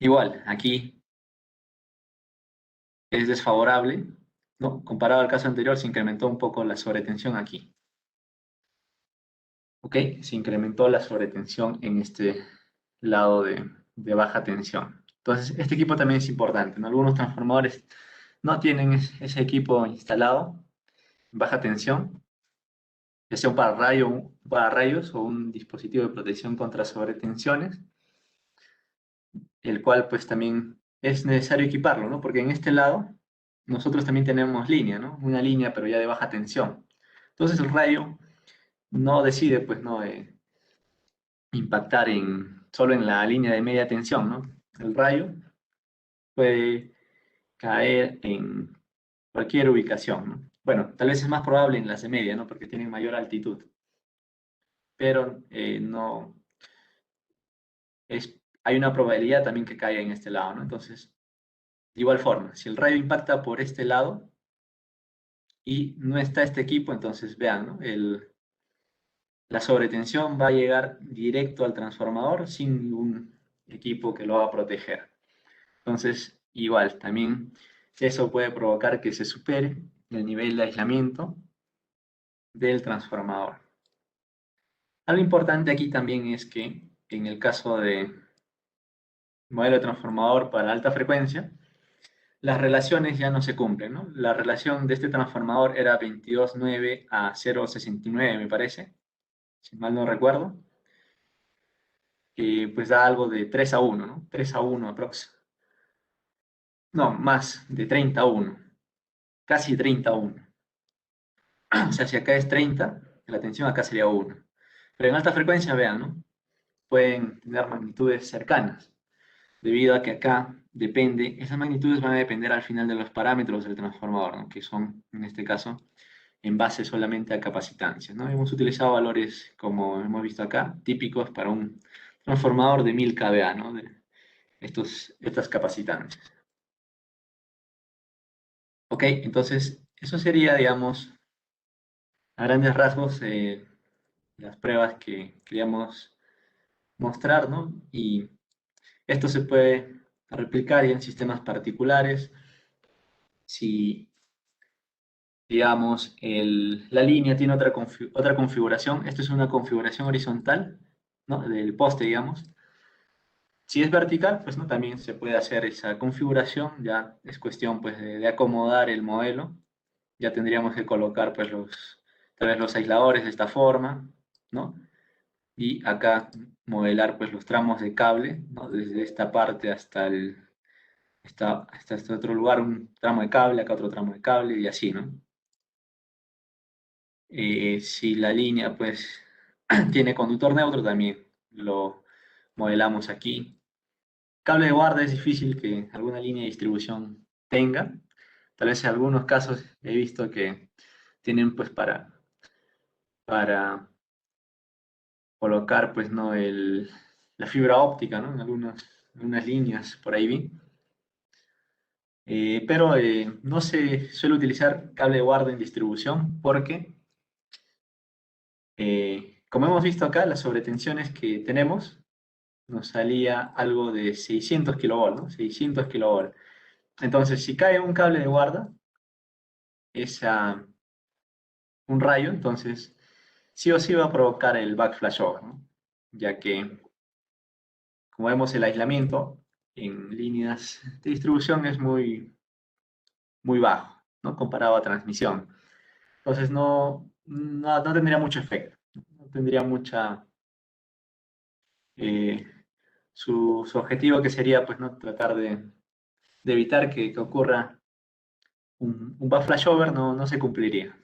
[SPEAKER 3] igual aquí es desfavorable, ¿no? Comparado al caso anterior, se incrementó un poco la sobretensión aquí. ¿Ok? Se incrementó la sobretensión en este lado de baja tensión. Entonces, este equipo también es importante, ¿no? Algunos transformadores no tienen ese equipo instalado en baja tensión, ya sea un pararrayos o un dispositivo de protección contra sobretensiones. el cual pues también es necesario equiparlo, ¿no? Porque en este lado nosotros también tenemos línea, ¿no? Una línea pero ya de baja tensión. Entonces el rayo no decide pues no impactar solo en la línea de media tensión, ¿no? El rayo puede caer en cualquier ubicación, ¿no? Bueno, tal vez es más probable en las de media, ¿no? Porque tienen mayor altitud, pero no hay una probabilidad también que caiga en este lado, ¿no? Entonces, de igual forma, si el rayo impacta por este lado y no está este equipo, entonces vean, ¿no? La sobretensión va a llegar directo al transformador sin ningún equipo que lo va a proteger. Entonces, igual, también eso puede provocar que se supere el nivel de aislamiento del transformador. Algo importante aquí también es que en el caso de modelo de transformador para alta frecuencia, las relaciones ya no se cumplen, ¿no? La relación de este transformador era 22.9 a 0.69, me parece, si mal no recuerdo, que pues da algo de 3 a 1, ¿no? 3 a 1 aprox. No, más, de 30 a 1, casi 30 a 1. O sea, si acá es 30, la tensión acá sería 1. Pero en alta frecuencia, vean, ¿no? Pueden tener magnitudes cercanas, debido a que acá depende, esas magnitudes van a depender al final de los parámetros del transformador, ¿no? Que son, en este caso, en base solamente a capacitancias, ¿no? Hemos utilizado valores, como hemos visto acá, típicos para un transformador de 1000 kVA, ¿no? De estas capacitancias. Ok, entonces, eso sería, digamos, a grandes rasgos, las pruebas que queríamos mostrar, ¿no? Y esto se puede replicar ya en sistemas particulares. Si, digamos, la línea tiene otra configuración, esto es una configuración horizontal, ¿no? Del poste, digamos. Si es vertical, pues no, también se puede hacer esa configuración, ya es cuestión pues de acomodar el modelo. Ya tendríamos que colocar pues tal vez los aisladores de esta forma, ¿no? Y acá modelar pues los tramos de cable, ¿no? Desde esta parte hasta este otro lugar, un tramo de cable, acá otro tramo de cable y así, ¿no? Si la línea pues tiene conductor neutro, también lo modelamos aquí. Cable de guarda es difícil que alguna línea de distribución tenga. Tal vez en algunos casos he visto que tienen pues para colocar pues no la fibra óptica, ¿no? En algunas líneas por ahí vi. Pero no se suele utilizar cable de guarda en distribución porque, como hemos visto acá, las sobretensiones que tenemos nos salía algo de 600 kilovolts, ¿no? 600 kilovolts. Entonces, si cae un cable de guarda, es un rayo, entonces sí o sí va a provocar el backflashover, ¿no? Ya que, como vemos, el aislamiento en líneas de distribución es muy bajo, ¿no? Comparado a transmisión. Entonces no tendría mucho efecto, no tendría mucha... eh, su objetivo que sería pues no tratar de evitar que ocurra un backflashover no se cumpliría.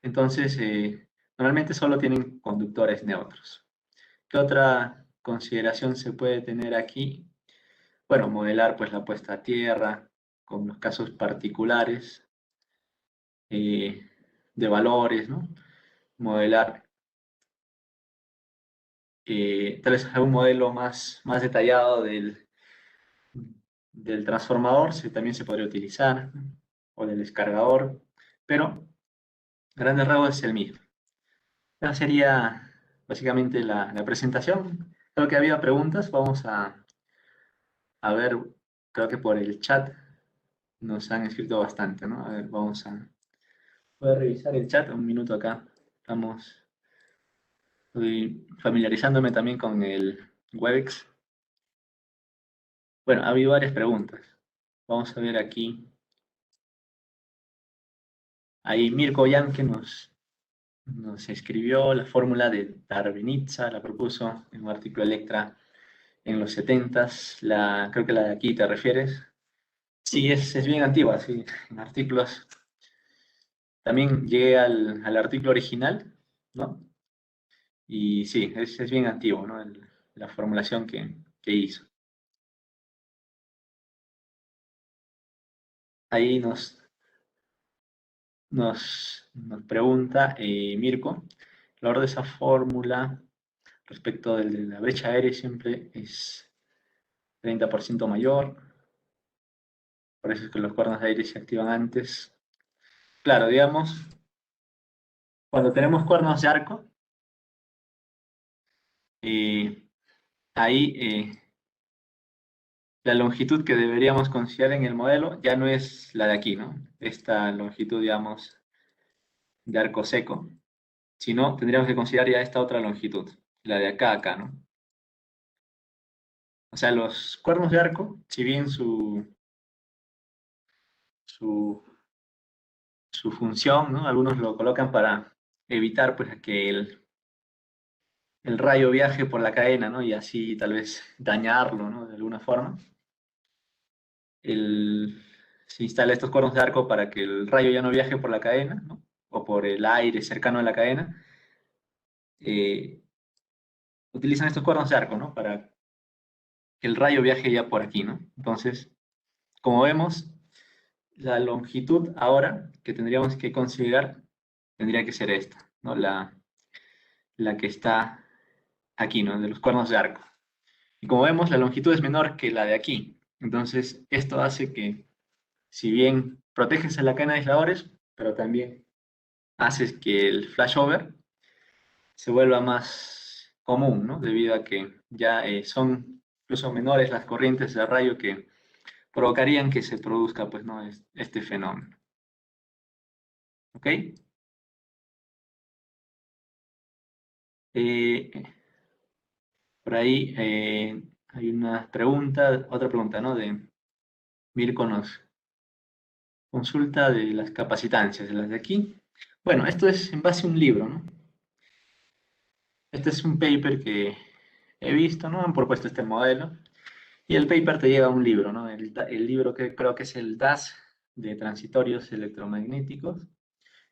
[SPEAKER 3] Entonces, normalmente solo tienen conductores neutros. ¿Qué otra consideración se puede tener aquí? Bueno, modelar pues la puesta a tierra con los casos particulares eh, de valores, ¿no? Modelar tal vez un modelo más detallado del transformador, también se podría utilizar, ¿no? O del descargador, pero grandes rasgos es el mismo. Esa sería básicamente la presentación. Creo que había preguntas, vamos a ver, creo que por el chat nos han escrito bastante, ¿no? A ver, voy a revisar el chat un minuto acá. Estoy familiarizándome también con el Webex. Bueno, ha habido varias preguntas. Vamos a ver aquí. Ahí Mirko Yanke nos escribió la fórmula de Darwinitza, la propuso en un artículo Electra en los 70s, creo que la de aquí te refieres. Sí, es bien antigua, sí, en artículos. También llegué al artículo original, ¿no? Y sí, es bien antiguo, ¿no? La formulación que hizo. Ahí nos pregunta Mirko, el valor de esa fórmula respecto de la brecha aérea siempre es 30% mayor, por eso es que los cuernos de aire se activan antes. Claro, digamos, cuando tenemos cuernos de arco, ahí la longitud que deberíamos considerar en el modelo ya no es la de aquí, ¿no? Esta longitud, digamos, de arco seco, sino tendríamos que considerar ya esta otra longitud, la de acá a acá, ¿no? O sea, los cuernos de arco, si bien su, su función, ¿no? Algunos lo colocan para evitar pues, que el rayo viaje por la cadena, ¿no? Y así tal vez dañarlo, ¿no? De alguna forma. Se instala estos cuernos de arco para que el rayo ya no viaje por la cadena, ¿no? O por el aire cercano a la cadena. Utilizan estos cuernos de arco, ¿no? Para que el rayo viaje ya por aquí, ¿no? Entonces, como vemos, la longitud ahora que tendríamos que considerar tendría que ser esta, ¿no? La que está aquí, ¿no? De los cuernos de arco. Y como vemos, la longitud es menor que la de aquí. Entonces, esto hace que, si bien proteges a la cadena de aisladores, pero también haces que el flashover se vuelva más común, ¿no? Debido a que ya son incluso menores las corrientes de rayo que provocarían que se produzca, pues, ¿no? Este fenómeno. ¿Ok? Eh, por ahí hay una pregunta, otra pregunta, ¿no? De Mirko nos consulta de las capacitancias, de las de aquí. Bueno, esto es en base a un libro, ¿no? Este es un paper que he visto, ¿no? Han propuesto este modelo. Y el paper te lleva a un libro, ¿no? El libro que creo que es el DAS de transitorios electromagnéticos.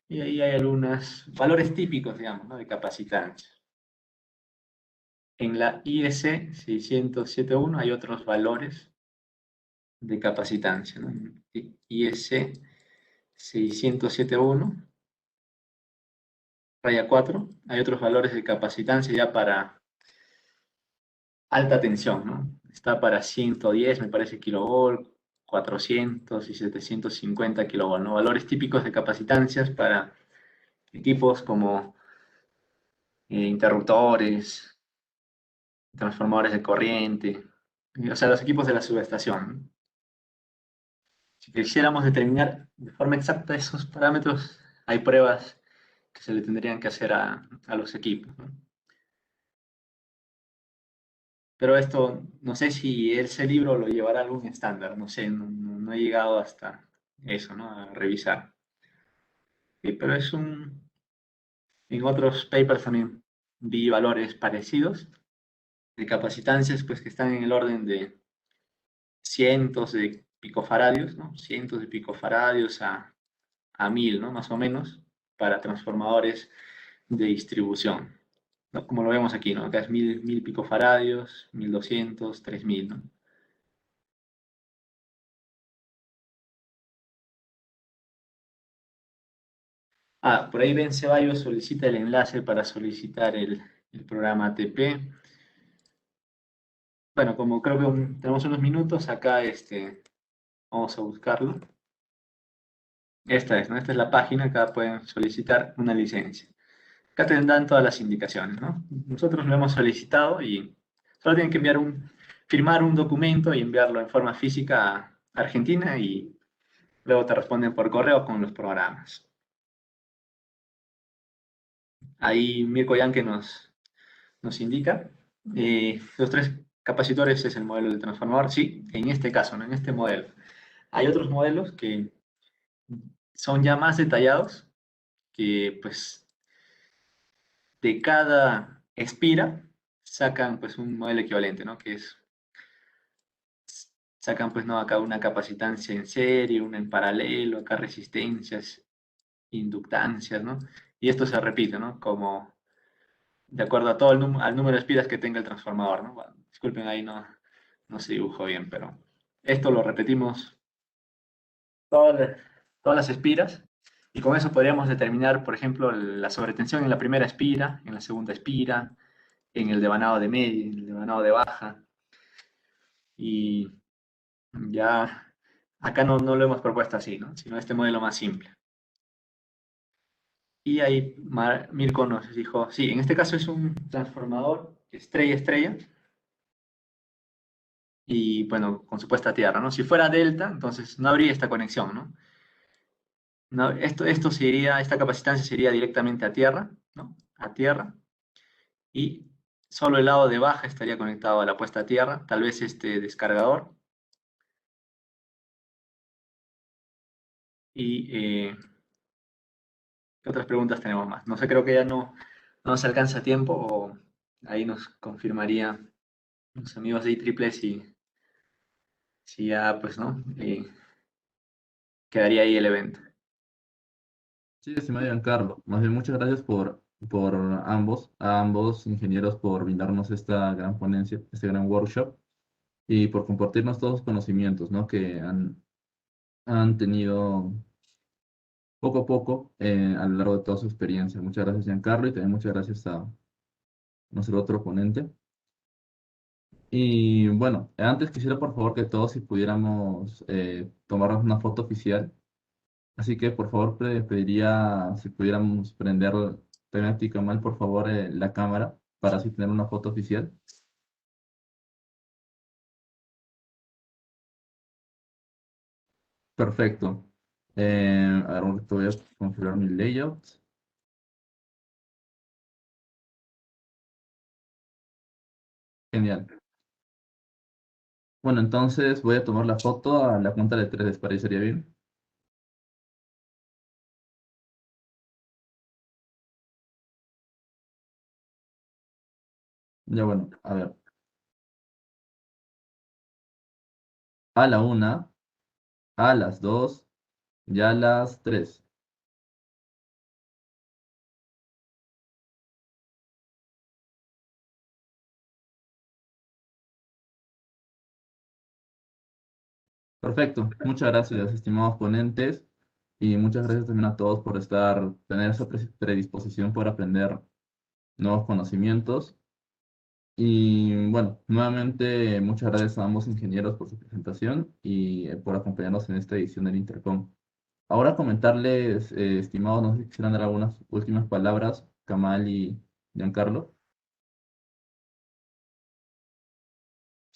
[SPEAKER 3] Y ahí hay algunos valores típicos, digamos, ¿no? De capacitancia. En la IEC 607.1 hay otros valores de capacitancia, ¿no? IEC 607.1, raya 4, hay otros valores de capacitancia ya para alta tensión, ¿no? Está para 110, me parece, kilovolt, 400 y 750 kilovolt, ¿no? Valores típicos de capacitancias para equipos como interruptores, transformadores de corriente, o sea, los equipos de la subestación, ¿no? Si quisiéramos determinar de forma exacta esos parámetros, hay pruebas que se le tendrían que hacer a los equipos, ¿no? Pero esto, no sé si ese libro lo llevará a algún estándar, no sé, no he llegado hasta eso, ¿no? A revisar. Sí, pero en otros papers también vi valores parecidos de capacitancias, pues que están en el orden de cientos de picofaradios, ¿no? Cientos de picofaradios a 1000, ¿no? Más o menos, para transformadores de distribución, ¿no? Como lo vemos aquí, ¿no? Acá es 1000 picofaradios, 1200, 3000, ¿no? Ah, por ahí Ben Ceballos solicita el enlace para solicitar el programa ATP. Bueno, como creo que tenemos unos minutos, acá vamos a buscarlo. Esta es, ¿no? Esta es la página, acá pueden solicitar una licencia. Acá tendrán todas las indicaciones, ¿no? Nosotros lo hemos solicitado y solo tienen que firmar un documento y enviarlo en forma física a Argentina y luego te responden por correo con los programas. Ahí Mirko Yanke nos indica. Los tres capacitores es el modelo de transformador, sí, en este caso, no en este modelo. Hay otros modelos que son ya más detallados, que pues de cada espira sacan pues un modelo equivalente, ¿no? Que es sacan pues no acá una capacitancia en serie, una en paralelo, acá resistencias, inductancias, ¿no? Y esto se repite, ¿no? Como de acuerdo a todo al número de espiras que tenga el transformador, ¿no? Bueno, disculpen, ahí no se dibujó bien, pero esto lo repetimos todas todas las espiras y con eso podríamos determinar, por ejemplo, la sobretensión en la primera espira, en la segunda espira, en el devanado de media, en el devanado de baja. Y ya acá no lo hemos propuesto así, ¿no? Sino este modelo más simple. Y ahí Mirko nos dijo, sí, en este caso es un transformador estrella-estrella, y bueno, con supuesta tierra, ¿no? Si fuera delta, entonces no habría esta conexión, ¿no? Esto sería, esta capacitancia sería directamente a tierra, ¿no? A tierra, y solo el lado de baja estaría conectado a la puesta a tierra, tal vez este descargador, y ¿qué otras preguntas tenemos más? No sé, creo que ya no nos alcanza tiempo, o ahí nos confirmaría los amigos de IEEE si ya, pues, ¿no? Quedaría ahí el evento.
[SPEAKER 1] Sí, estimado Giancarlo, más bien muchas gracias por a ambos ingenieros por brindarnos esta gran ponencia, este gran workshop y por compartirnos todos los conocimientos, ¿no? que han tenido poco a poco a lo largo de toda su experiencia. Muchas gracias, Giancarlo, y también muchas gracias a nuestro otro ponente. Y bueno, antes quisiera por favor que todos si pudiéramos tomarnos una foto oficial. Así que por favor pediría si pudiéramos prender temática mal, por favor, la cámara para así tener una foto oficial. Perfecto. A ver, un momento, voy a configurar mi layout. Genial. Bueno, entonces voy a tomar la foto a la cuenta de tres, ¿les parecería bien? Ya bueno, a ver. A la una, a las dos y a las tres. Perfecto. Muchas gracias, estimados ponentes. Y muchas gracias también a todos por tener esa predisposición por aprender nuevos conocimientos. Y bueno, nuevamente muchas gracias a ambos ingenieros por su presentación y por acompañarnos en esta edición del Intercom. Ahora comentarles, estimados, no sé si quisieran dar algunas últimas palabras, Kamal y Giancarlo.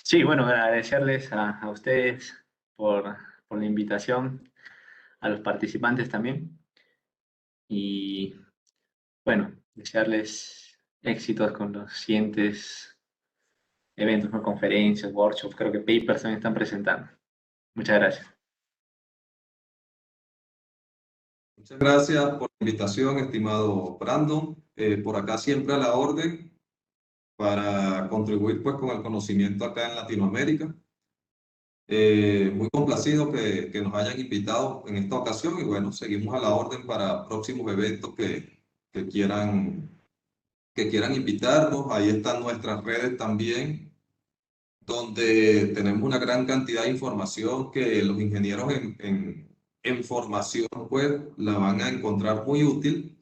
[SPEAKER 3] Sí, bueno, agradecerles a ustedes por la invitación, a los participantes también, y bueno, desearles éxitos con los siguientes eventos, ¿no? Conferencias, workshops, creo que papers también están presentando. Muchas gracias.
[SPEAKER 2] Muchas gracias por la invitación, estimado Brandon. Por acá siempre a la orden para contribuir pues con el conocimiento acá en Latinoamérica. Muy complacido que nos hayan invitado en esta ocasión y bueno, seguimos a la orden para próximos eventos que quieran, que quieran invitarnos. Ahí están nuestras redes también, donde tenemos una gran cantidad de información que los ingenieros en formación pues la van a encontrar muy útil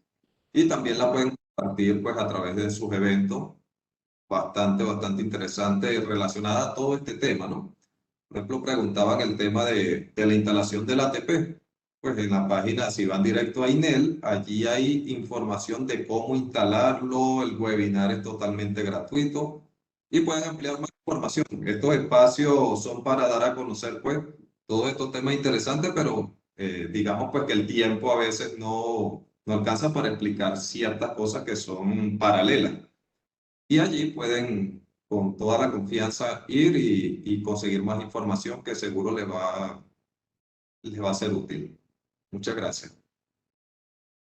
[SPEAKER 2] y también la pueden compartir pues a través de sus eventos bastante interesante relacionada a todo este tema, ¿no? Por ejemplo, preguntaban el tema de la instalación del ATP. Pues en la página, si van directo a INEL, allí hay información de cómo instalarlo, el webinar es totalmente gratuito y pueden ampliar más información. Estos espacios son para dar a conocer pues todos estos temas interesantes, pero digamos pues que el tiempo a veces no alcanza para explicar ciertas cosas que son paralelas. Y allí pueden con toda la confianza ir y conseguir más información que seguro les va a ser útil. Muchas gracias.